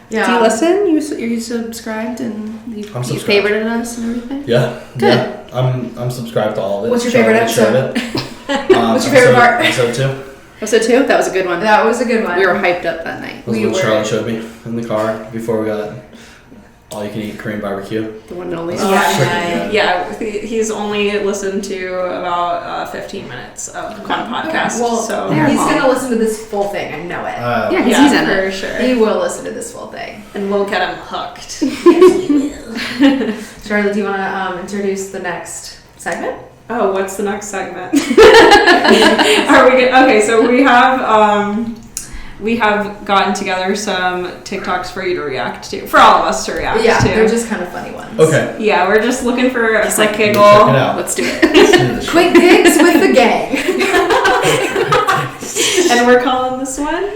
yeah. Do you listen? You subscribed and you subscribed. favorited us and everything? Yeah. Good. Yeah. I'm subscribed to all of it. What's your favorite episode? What's your favorite part? Episode 2. Episode 2? That was a good one. That was a good one. We were hyped up that night. Was We when were. Charlotte showed me in the car before we got All you can eat Korean barbecue. The one and only. Yeah, he's only listened to about 15 minutes of one podcast. Well, so he's gonna listen to this full thing. I know it. Yeah, he's in for it. sure. He will listen to this full thing. And we'll get him hooked. Charlotte, do you want to introduce the next segment? Oh, what's the next segment? Are we good? Okay, so we have gotten together some TikToks for you to react to, for all of us to react to. Yeah, they're just kind of funny ones. Okay. Yeah, we're just looking for a quick giggle. Check it out. Let's do it. Quick gigs with the gang. And we're calling this one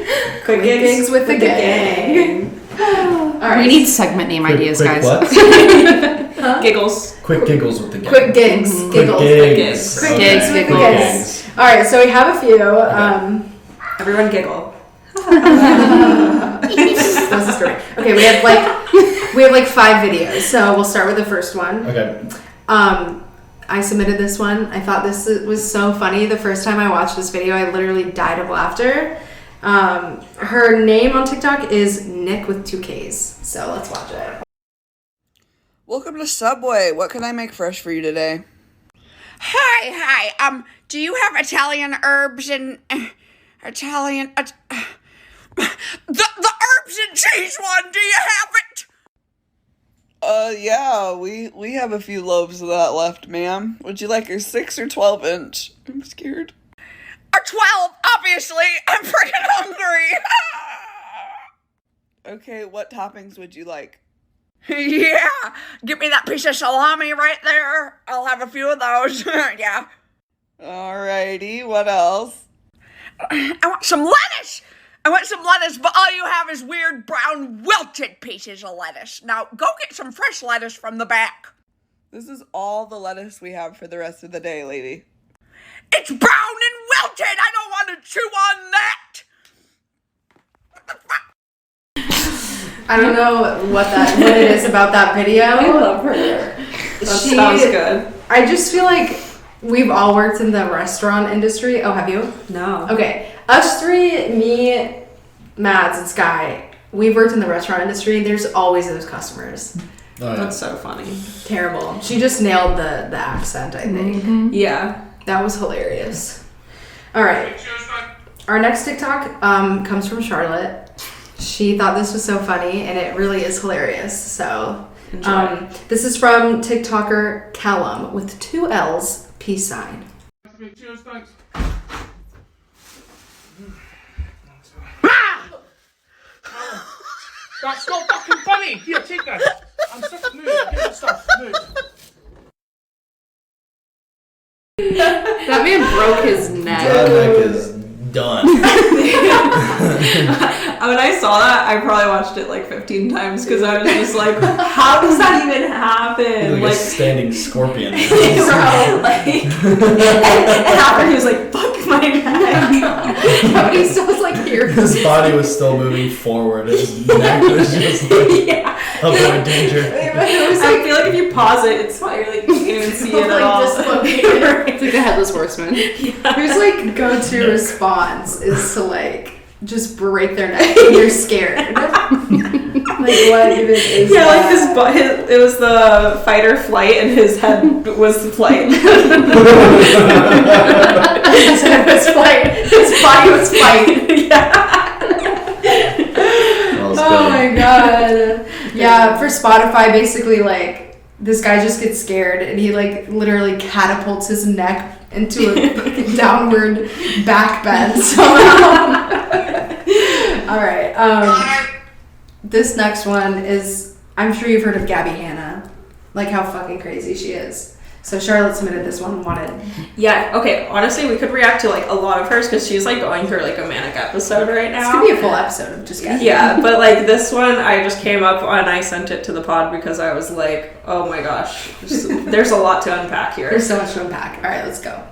Quick Gigs with the gang. All right. We need segment name ideas, quick guys. What? Giggles. Quick giggles with the gang. Quick gigs. Giggles. Quick gigs. Quick Okay. gigs with the Quick gigs. All right, so we have a few. Everyone giggle. That's the story. Okay, we have like 5 videos. So we'll start with the first one. Okay. I submitted this one. I thought this was so funny. The first time I watched this video, I literally died of laughter. Her name on TikTok is Nick with 2 Ks. So let's watch it. Welcome to Subway. What can I make fresh for you today? Hi. Do you have Italian herbs and Italian the herbs and cheese one? Do you have it? Yeah, we have a few loaves of that left, ma'am. Would you like a 6 or 12 inch? I'm scared. A 12, obviously. I'm freaking hungry. Okay, what toppings would you like? Yeah, give me that piece of salami right there. I'll have a few of those. Yeah. Alrighty, what else? I want some lettuce. But all you have is weird brown wilted pieces of lettuce. Now, go get some fresh lettuce from the back. This is all the lettuce we have for the rest of the day, lady. It's brown and wilted. I don't want to chew on that. I don't know what it is about that video. I love her. That sounds good. I just feel like we've all worked in the restaurant industry. Oh, have you? No. Okay. Us 3, me, Mads, and Sky, we've worked in the restaurant industry. There's always those customers. Oh, yeah. That's so funny. Terrible. She just nailed the accent, I think. Yeah. That was hilarious. All right. Our next TikTok comes from Charlotte. She thought this was so funny, and it really is hilarious. So, this is from TikToker Callum with 2 L's, peace sign. Cheers, thanks. That's not fucking funny! Here, take that! I'm stuck. Move, get that stuff, move. That man broke his neck. That neck is done. When I saw that, I probably watched it like 15 times because I was just like, how does that even happen? Like a standing scorpion. And after he was like, fuck my neck. But he still was like here. His body was still moving forward. His neck was just like, avoid danger. I feel like if you pause it, it's fine. You're like, you can't even see it at all. It's like the Headless Horseman. Whose like go-to response is to like just break their neck when you're scared. Like what even is Yeah, that? like it was the fight or flight, and his head was the flight. His head was fight. His body was fight. Oh my god. Yeah, for Spotify, basically like this guy just gets scared and he like literally catapults his neck into a downward back bend somehow. All right. This next one is, I'm sure you've heard of Gabbie Hanna, like how fucking crazy she is. So Charlotte submitted this one, wanted. Yeah, okay, honestly, we could react to like a lot of hers because she's like going through like a manic episode right now. This could be a full episode of just Gabbie. Yeah, but like this one, I just came up and I sent it to the pod because I was like, oh my gosh, there's a lot to unpack here. There's so much to unpack. All right, let's go.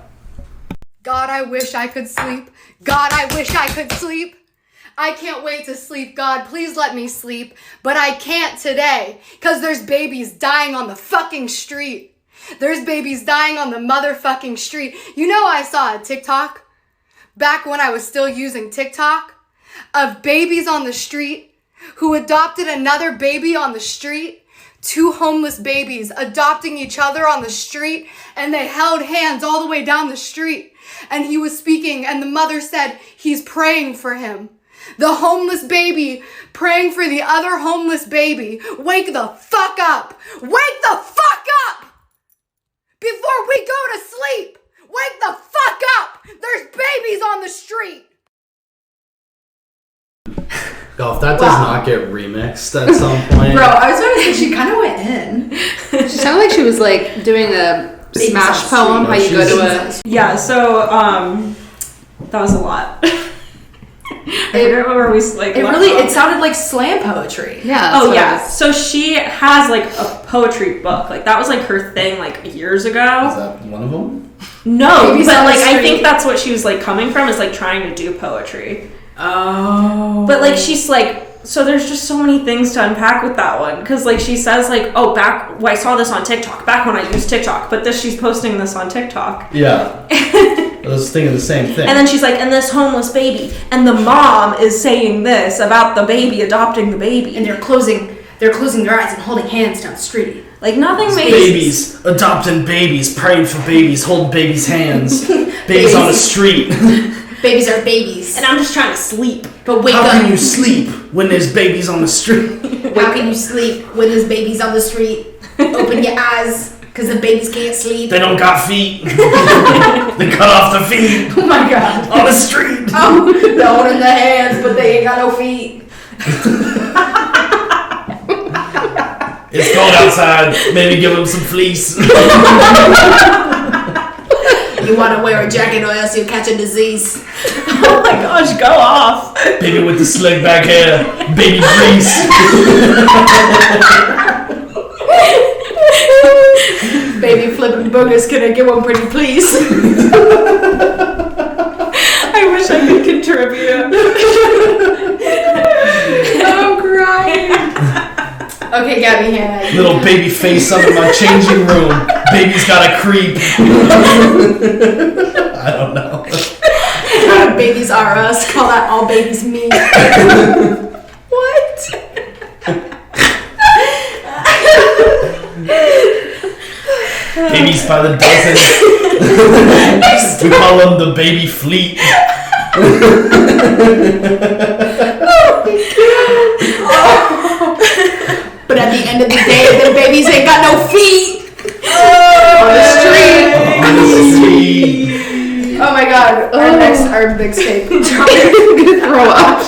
God, I wish I could sleep. God, I wish I could sleep. I can't wait to sleep. God, please let me sleep. But I can't today, because there's babies dying on the fucking street. There's babies dying on the motherfucking street. You know, I saw a TikTok back when I was still using TikTok of babies on the street who adopted another baby on the street 2 homeless babies adopting each other on the street, and they held hands all the way down the street. And he was speaking, and the mother said he's praying for him. The homeless baby praying for the other homeless baby. Wake the fuck up! Wake the fuck up! Before we go to sleep! Wake the fuck up! There's babies on the street! Oh, if that does not get remixed at some point. Bro, I was about to say, she kind of went in. She sounded like she was like doing a smash poem. How you go to a Yeah. So that was a lot. I forget where we like. It sounded like slam poetry. yeah. Oh yeah. So she has like a poetry book. Like that was like her thing like years ago. Is that one of them? No, Babies but on the like I street. think that's what she was like coming from is like trying to do poetry. Oh. But like she's like, so there's just so many things to unpack with that one because like she says like, oh I saw this on TikTok back when I used TikTok, but she's posting this on TikTok. Yeah. I was thinking the same thing. And then she's like, and this homeless baby, and the mom is saying this about the baby adopting the baby, And they're closing their eyes and holding hands down the street. like nothing makes Babies, adopting babies, praying for babies, holding babies' hands. Babies on the street. Babies are babies. And I'm just trying to sleep. But wake How up. can you sleep when there's babies on the street? How can you sleep when there's babies on the street? Open your eyes, because the babies can't sleep. They don't got feet. They cut off the feet Oh my god. on the street. Oh, they're holding their hands, but they ain't got no feet. It's cold outside. Maybe give them some fleece. You want to wear a jacket or else you'll catch a disease. Oh my gosh, go off. Baby with the slick back hair. Baby fleece. Baby flipping boogers, can I get one pretty please? I wish I could contribute. I'm crying. Okay, Gabbie, Hanna. Little baby face under my changing room. Baby's got a creep. I don't know. Babies are us. Call that all babies me. What? Babies by the dozen. We call them the baby fleet. But at the end of the day, the babies ain't got no feet. On the street. On the street. Oh my god. Our mixtape. throw up.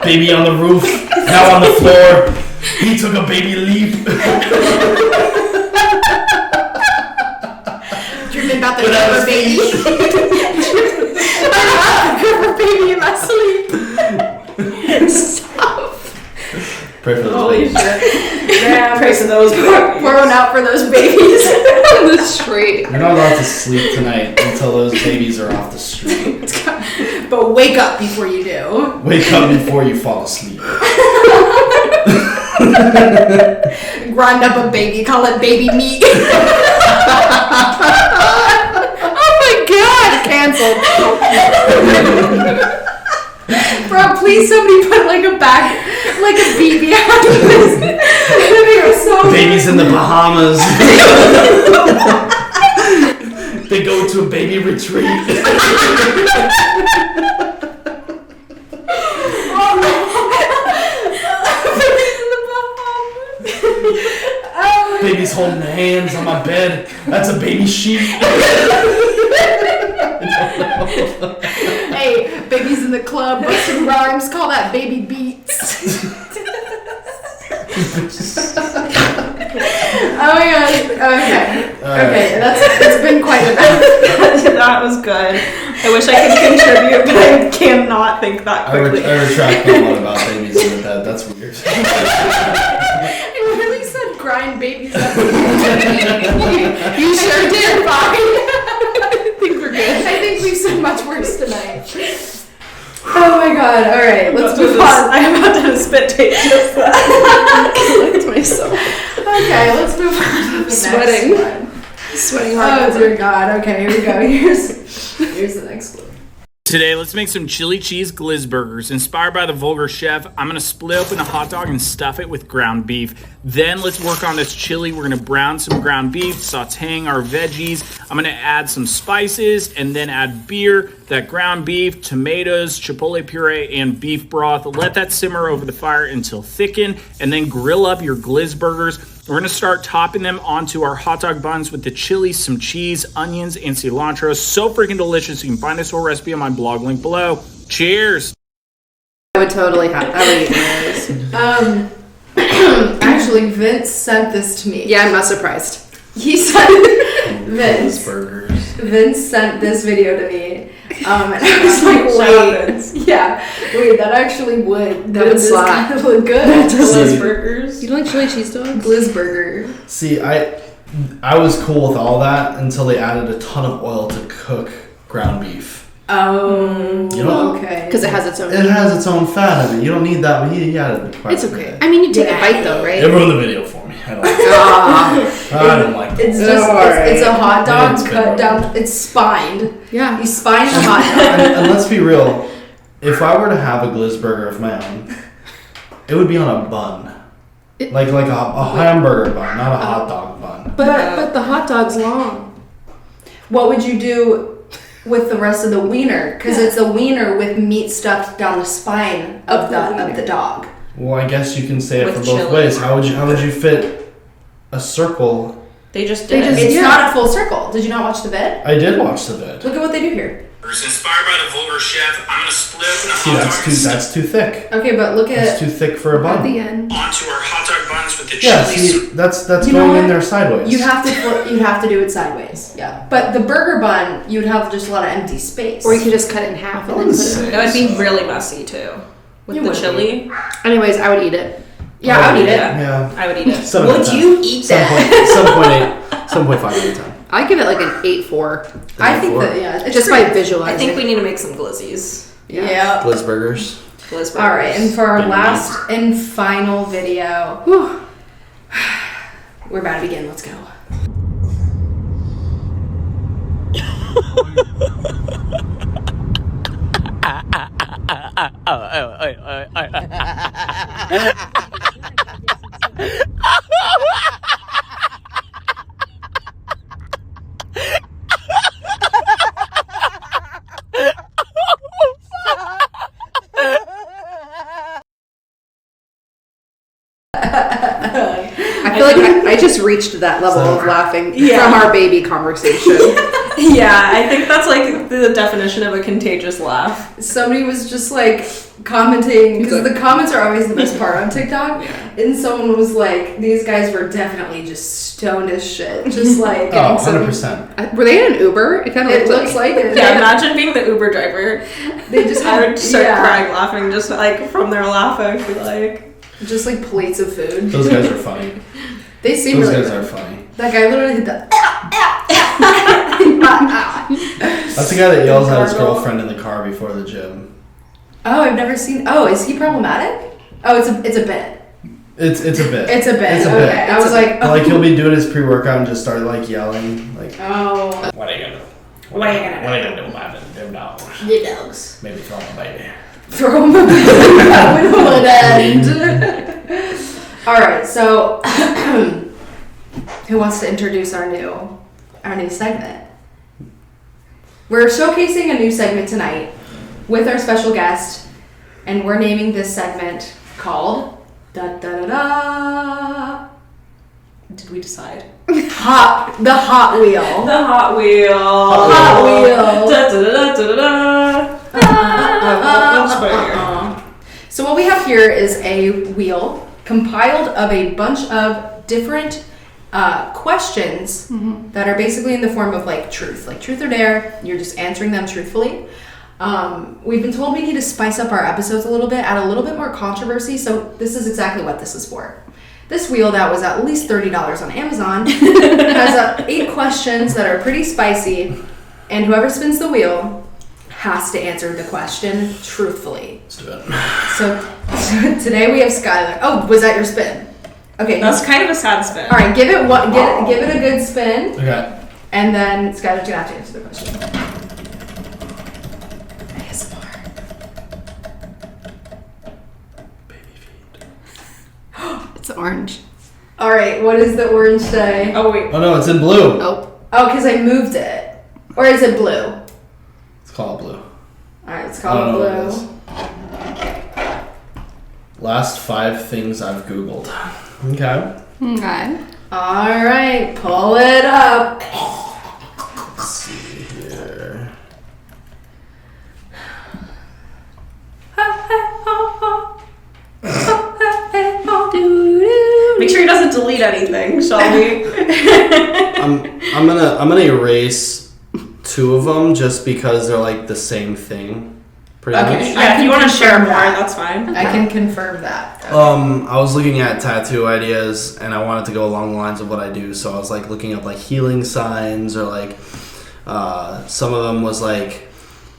Baby on the roof. Now on the floor. He took a baby leap. Dreaming about the cover baby. The cover baby in my sleep. Stop. Pray for those Holy babies. shit. Man, Pray for those babies. pouring out for those babies. On the street. You're not allowed to sleep tonight until those babies are off the street. But wake up before you do. Wake up before you fall asleep. Grind up a baby, call it baby meat. Oh my god, canceled. Bro, please somebody put like a beat behind this. Babies in the Bahamas. They go to a baby retreat. Babies holding hands on my bed. That's a baby sheep. Hey, babies in the club, busting rhymes, call that baby beats. Oh my gosh. Okay. Okay, that's been quite enough. That was good. I wish I could contribute, but I cannot think that I quickly. retract the one about babies in the bed. That's weird. I really said grind babies up. You sure did. Fine. I think we're good. I think we've said much worse tonight. Oh my god. Alright, let's move on. I'm about to spit take just that. It's myself. Okay, let's move on to the Sweating. next one. Sweating Oh hard. dear god. Okay, here we go. Here's the next one. Today, let's make some chili cheese glizburgers. Inspired by the vulgar chef, I'm gonna split open a hot dog and stuff it with ground beef. Then let's work on this chili. We're gonna brown some ground beef, sauteing our veggies. I'm gonna add some spices and then add beer, that ground beef, tomatoes, chipotle puree, and beef broth. Let that simmer over the fire until thickened, and then grill up your glizburgers. We're gonna start topping them onto our hot dog buns with the chili, some cheese, onions, and cilantro. So freaking delicious. You can find this whole recipe on my blog link below. Cheers. I would totally have. I would eat those. Actually, Vince sent this to me. Yeah, I'm not surprised. He sent Vince. Burgers. Vince sent this video to me. And I was like, wait. Yeah. Wait, that actually would. That would slap. Kind of look good. Glizburgers. You don't like chili cheese dogs? Glizburger. See, I was cool with all that until they added a ton of oil to cook ground beef. Oh. You know, okay. Because it has its own. It has its own fat in it. You don't need that, but he added quite It's a okay. bit. I mean, you take a bite though, right? It ruined the video for me. I don't like it. I don't like it. It's just, it's a hot dog cut down, it's spined. Yeah. You spined the hot dog. And let's be real, if I were to have a glizburger of my own, it would be on a bun. Like a hamburger bun, not a hot dog bun. But the hot dog's long. What would you do with the rest of the wiener? Because it's a wiener with meat stuffed down the spine of the dog. Well, I guess you can say it With for both chili. ways. How would you fit a circle? They just did it. It's not a full circle. Did you not watch the vid? I did watch the vid. Look at what they do here. Inspired by the vulgar chef, I'm gonna split open a See, hot dog that's too thick. Okay, but look That's at too thick for a At the bun. end. onto our hot dog buns with the Yeah, chili. see, that's You know going in what? there sideways. you have to do it sideways. Yeah, but the burger bun you'd have just a lot of empty space. Or you could just cut it in half and then put it. That would be really messy too. With You the would. chili. Anyways, I would eat it. Yeah, I would eat it. Yeah. I would eat it. 7 out of Would 10. you eat that? 7.5 out of 10. I give it like an 8.4. I think that it's Just by visualizing. I think we need to make some glizzies. Yeah. Glizburgers. Glizburgers. All right, and for our Good last and final video, we're about to begin. Let's go. I feel like I just reached that level of laughing from our baby conversation. Yeah, I think that's like the definition of a contagious laugh. Somebody was just like commenting because the comments are always the best part on TikTok, and someone was like, "These guys were definitely just stoned as shit, just like." Oh, getting some- 100%. Were they in an Uber? It kind of It looks like it. Yeah, imagine being the Uber driver. They just I would start yeah, crying laughing just like from their laugh. I feel like. just like plates of food. Those guys are funny. They seem Those really guys good. are funny. That guy literally did the. That's the guy that yells at his girlfriend in the car before the gym. Oh, I've never seen. Oh, is he problematic? Oh, it's a bit. It's a bit. It's a bit. It's a Okay, bit. I was like, Like he'll be doing his pre-workout and just start like yelling, like, oh, "What are you gonna do? What are you gonna do? What are you gonna do about it? Them dogs? you dogs. Maybe throw him a baby." Throw him a that would end. All right, so who wants to introduce our new segment? We're showcasing a new segment tonight with our special guest, and we're naming this segment called da da da da. Did we decide? The Hot Wheel. The Hot Wheel. Hot Wheel. Da da da da da da. Let's put it here. So what we have here is a wheel compiled of a bunch of different questions that are basically in the form of like truth or dare. You're just answering them truthfully. We've been told we need to spice up our episodes a little bit, add a little bit more controversy, so this is exactly what this is for. This wheel that was at least $30 on Amazon has 8 questions that are pretty spicy, and whoever spins the wheel has to answer the question truthfully. Let's do it. So today we have Skylar. Oh, was that your spin? Okay. That's kind of a sad spin. All right, give it a good spin, Okay. and then Skylar's gonna have to answer the question. orange. All right, what does the orange say? Oh, wait. Oh no, it's in blue. Oh. Oh, because I moved it. Or is it blue? It's called blue. All right, it's I called don't know what it blue. is. Last 5 things I've Googled. Okay. Okay. All right, pull it up. Let's see here. Make sure he doesn't delete anything, Shelby. I'm gonna erase 2 of them just because they're like the same thing, pretty Okay. much. Yeah, if you want to share confirm more, that. that's fine. I can confirm that. I was looking at tattoo ideas and I wanted to go along the lines of what I do, so I was like looking up like healing signs or like some of them was like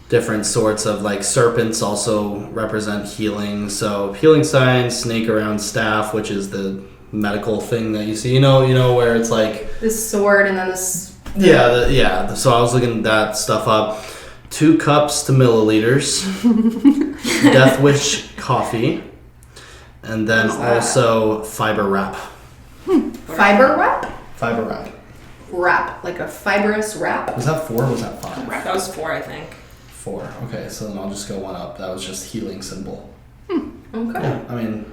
different sorts of like serpents also represent healing. So healing signs, snake around staff, which is the medical thing that you see, you know where it's like This sword and then this. So I was looking that stuff up. 2 cups to milliliters, Death Wish coffee, and then also fiber wrap. Fiber wrap? Fiber wrap. Wrap, like a fibrous wrap? Was that 4 or was that 5? That was 4, I think. 4. Okay, so then I'll just go 1 up. That was just healing symbol. Okay. Yeah, I mean,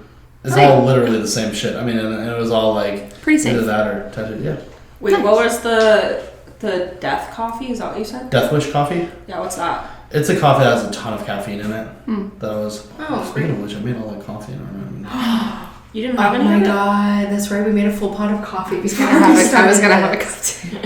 it's all literally the same shit. I mean, and it was all like Pretty safe. either that or tattooed. Yeah. Wait, what was the death coffee? Is that what you said? Death Wish coffee. Yeah, what's that? It's a coffee that has a ton of caffeine in it. That was. Oh, speaking of which, I made all that coffee in our room. You didn't have Oh any my of it? god, that's right. We made a full pot of coffee before I was gonna have a cup too.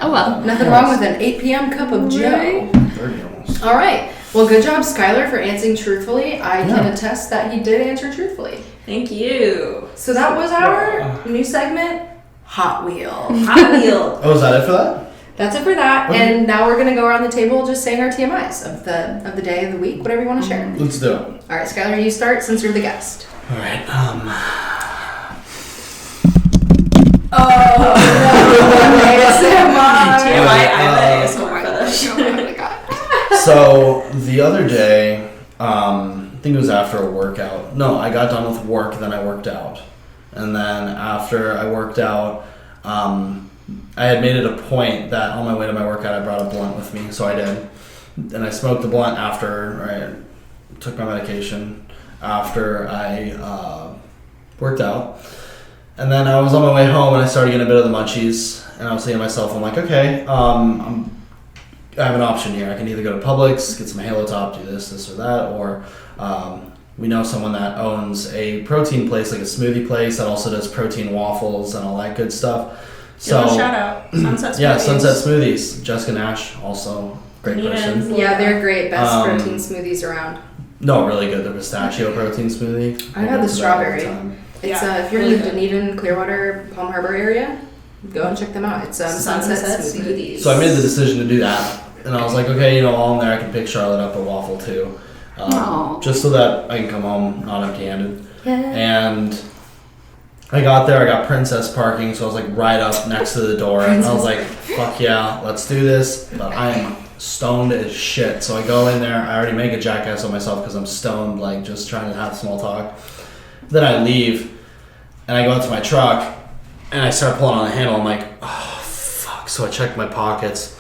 Oh well. Nothing wrong with an 8 p.m. cup of Joe. 30 almost. All right. Well, good job, Skylar, for answering truthfully. I can attest that he did answer truthfully. Thank you. So that was our new segment, Hot Wheel. Hot wheel. Oh, is that it for that? That's it for that. Okay. And now we're gonna go around the table just saying our TMIs of the day, of the week, whatever you want to share. Let's do it. All right, Skylar, you start since you're the guest. All right. Oh no! TMI, I'm an ASMR fetish. So the other day, I think it was after a workout. No, I got done with work, then I worked out. And then after I worked out, I had made it a point that on my way to my workout, I brought a blunt with me, so I did. And I smoked the blunt after I took my medication, after I worked out. And then I was on my way home and I started getting a bit of the munchies. And I was thinking to myself, I'm like, okay, I have an option here. I can either go to Publix, get some Halo Top, do this or that, or we know someone that owns a protein place, like a smoothie place that also does protein waffles and all that good stuff. So shout out, Sunset Smoothies. Yeah, Sunset Smoothies. Jessica Nash, also great person. Yeah, they're great. Best protein smoothies around. No, really good. The pistachio protein smoothie. I had the strawberry. It's if you're in really the Dunedin, Clearwater, Palm Harbor area, go and check them out. It's Sunset Smoothies. So I made the decision to do that, and I was like, okay, while I'm there, I can pick Charlotte up a waffle too, just so that I can come home not empty-handed. Yeah. And I got there, I got Princess parking, so I was like right up next to the door, and I was like, fuck yeah, let's do this. But I am stoned as shit, so I go in there. I already make a jackass of myself because I'm stoned, like just trying to have small talk. Then I leave, and I go out to my truck, and I start pulling on the handle. I'm like, oh, fuck. So I check my pockets,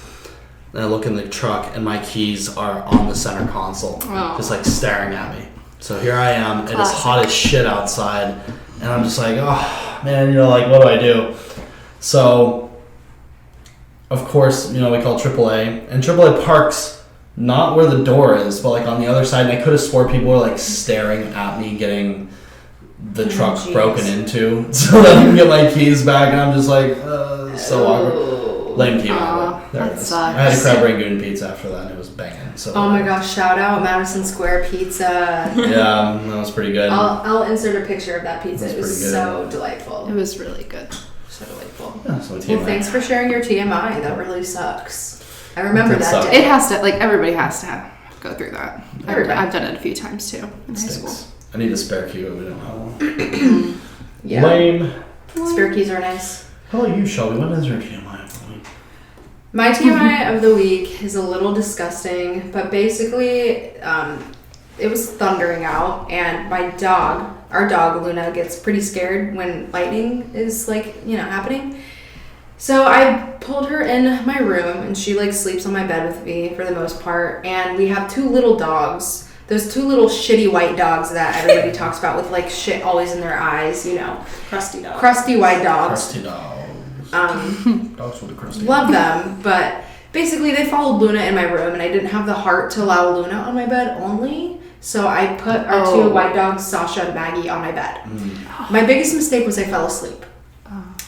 and I look in the truck, and my keys are on the center console, just like staring at me. So here I am. It is hot as shit outside, and I'm just like, oh, man, like, what do I do? So, of course, we call AAA, and AAA parks not where the door is, but like on the other side, and I could have swore people were like staring at me getting the truck broken into so that I can get my keys back, and I'm just like, so awkward. Lame TMI. There it is. I had a crab rangoon pizza after that, and it was banging. So oh my gosh, shout out Madison Square Pizza. Yeah, that was pretty good. I'll insert a picture of that pizza. It was good. So delightful. It was really good. So delightful. Yeah, so Well, thanks for sharing your TMI. That really sucks. I remember It that sucks. day. It has to, everybody has to go through that. Everybody. I've done it a few times too in high school. I need a spare key, but we don't have one. Yeah. Lame. Spare keys are nice. How about you, Shelby? What is your TMI of the week? My TMI of the week is a little disgusting, but basically, it was thundering out, and our dog Luna, gets pretty scared when lightning is like, happening. So I pulled her in my room, and she like sleeps on my bed with me for the most part. And we have 2 little dogs. Those 2 little shitty white dogs that everybody talks about with like shit always in their eyes, Crusty dogs. Crusty white dogs. Crusty dogs. Dogs with a crusty. Love them, but basically they followed Luna in my room, and I didn't have the heart to allow Luna on my bed only. So I put our 2 white dogs, Sasha and Maggie, on my bed. My biggest mistake was I fell asleep.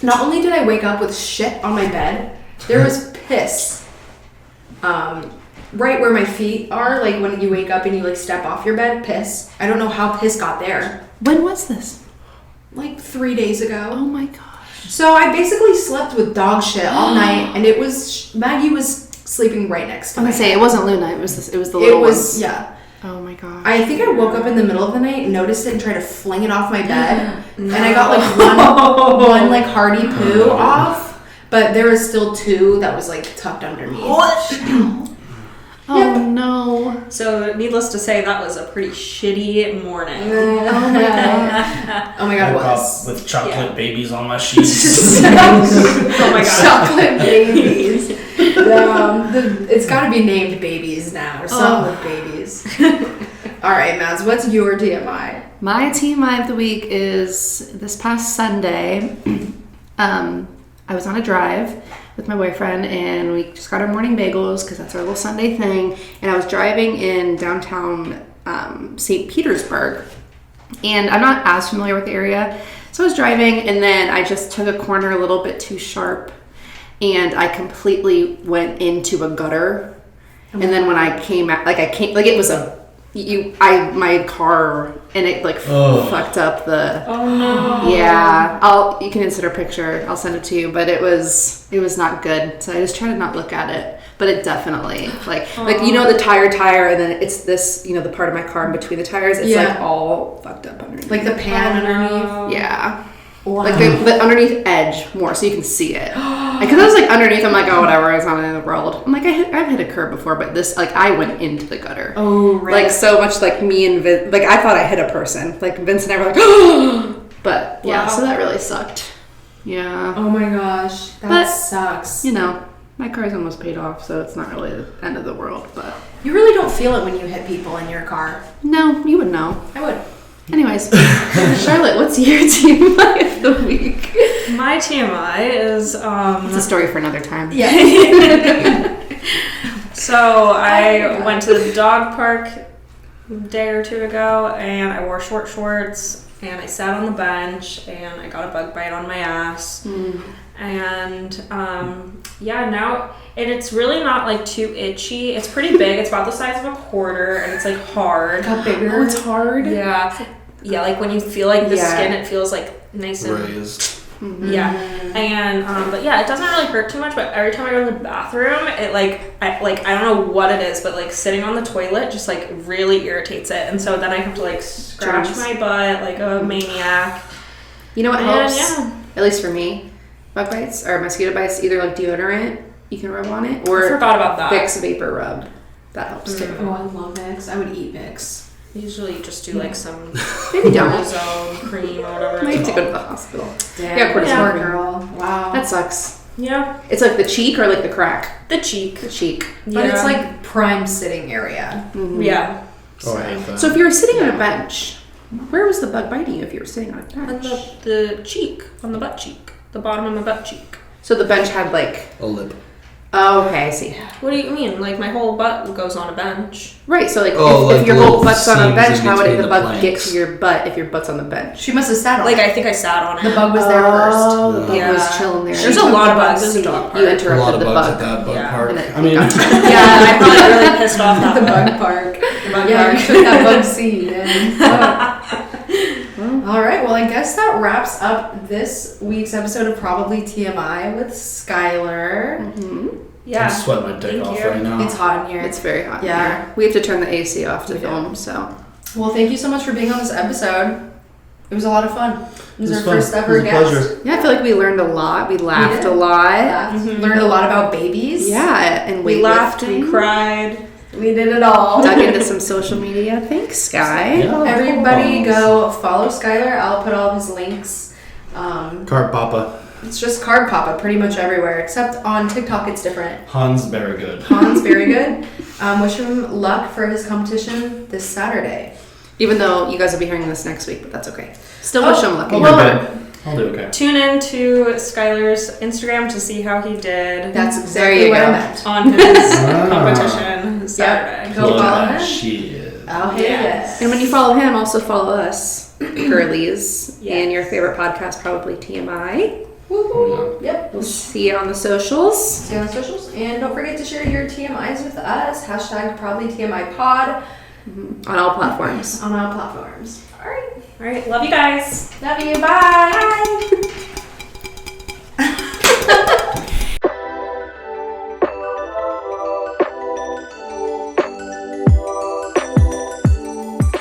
Not only did I wake up with shit on my bed, there was piss right where my feet are, like when you wake up and you like step off your bed, piss. I don't know how piss got there. When was this? Like 3 days ago. Oh my gosh. So I basically slept with dog shit all night, and Maggie was sleeping right next to me. I'm gonna say it wasn't Luna. It was the little ones. Yeah. Oh my gosh. I think I woke up in the middle of the night, noticed it, and tried to fling it off my bed. And I got like one like hearty poo off, but there was still 2 that was like tucked underneath. Oh no. So needless to say, that was a pretty shitty morning. Oh my god, it Woke was. up with chocolate babies on my sheets. Oh my god. Chocolate babies. It's got to be named babies now, or something with babies. All right, Mads, what's your TMI? My TMI of the week is this past Sunday. I was on a drive with my boyfriend, and we just got our morning bagels because that's our little Sunday thing. And I was driving in downtown St. Petersburg, and I'm not as familiar with the area. So I was driving, and then I just took a corner a little bit too sharp, and I completely went into a gutter. And then when I came out, it was my car, and it fucked up the. Oh no. Yeah, you can insert a picture. I'll send it to you, but it was not good. So I just try to not look at it, but it definitely the tire, and then it's this the part of my car in between the tires. It's like all fucked up underneath. Like the pan underneath. Yeah. Wow. Like the underneath edge more, so you can see it. Because I was like underneath, I'm like, oh whatever, it's not in the world. I'm like, I've hit a curb before, but this I went into the gutter. Oh right. Like so much like me and I thought I hit a person. Like Vince and I were like, oh! But yeah, so that really sucked. Yeah. Oh my gosh, that sucks. My car's almost paid off, so it's not really the end of the world. But you really don't feel it when you hit people in your car. No, you would know. I would. Anyways, Charlotte, what's your TMI of the week? My TMI is it's a story for another time. Yeah. So I went to the dog park a day or 2 ago, and I wore short shorts, and I sat on the bench, and I got a bug bite on my ass. And now it's really not like too itchy. It's pretty big. It's about the size of a quarter, and it's like hard. Got bigger. Oh, it's hard. Yeah. Yeah, like when you feel like the skin, it feels like nice and raised. Yeah, and but it doesn't really hurt too much. But every time I go to the bathroom, it I don't know what it is, but like sitting on the toilet just like really irritates it, and so then I have to like scratch my butt like a maniac. You know what helps? At least for me, bug bites or mosquito bites. Either like deodorant you can rub on it, or I forgot about that. Vicks vapor rub. That helps too. Oh, I love Vicks. I would eat Vicks. Usually just do like some maybe don't cortisone cream or whatever. I have to go to the hospital. Damn. Yeah, cortisone cream. Girl. Wow. That sucks. Yeah. It's like the cheek or like the crack? The cheek. The cheek. But it's like prime sitting area. Mm-hmm. Yeah. Oh, I hate that. So if you were sitting on a bench, where was the bug biting you if you were sitting on a bench? On the cheek. On the butt cheek. The bottom of my butt cheek. So the bench had like a lip. Oh, okay, I see. What do you mean? Like my whole butt goes on a bench. Right, so like if your whole butt's on a bench, how would the bug get to your butt if your butt's on the bench? She must have sat on it. I think I sat on it. The bug was there first. The bug was chilling there. There's a lot of bugs. There's a dog park. You interrupted a lot of the bugs bug. at that bug park. I mean, I probably really pissed off that the one. bug park. The bug You park. took that bug seed. All right, well, I guess that wraps up this week's episode of Probably TMI with Skylar. Mm-hmm. Yeah. I'm sweating my dick off right now. It's hot in here. It's very hot. Yeah. In here. We have to turn the AC off to film. So. Well, thank you so much for being on this episode. It was a lot of fun. It was our fun. first ever It was a guest. pleasure. Yeah, I feel like we learned a lot. We laughed a lot. Yeah. Learned a lot about babies. Yeah, and we laughed, weightlifting. we cried. We did it all. Dug into some social media. Thanks, Sky. Yeah, Everybody of course. go follow Skylar. I'll put all of his links. Carb Papa. It's just Carb Papa pretty much everywhere, except on TikTok it's different. Hans very good. Han's very good. Wish him luck for his competition this Saturday. Even though you guys will be hearing this next week, but that's okay. Still wish him luck. I'll do good. I'll do okay. Tune in to Skylar's Instagram to see how he did That's There exactly you what I go. meant. on his competition Saturday. Go Look follow at him. she is. Oh, hey, yes. And when you follow him, also follow us, girlies, Yes. and your favorite podcast, probably TMI. Woohoo. Yep. We'll see you on the socials. See you on the socials. And don't forget to share your TMIs with us. Hashtag probably TMI pod On all platforms. on all platforms. All right. All right, love you guys. Love you. Bye. Bye.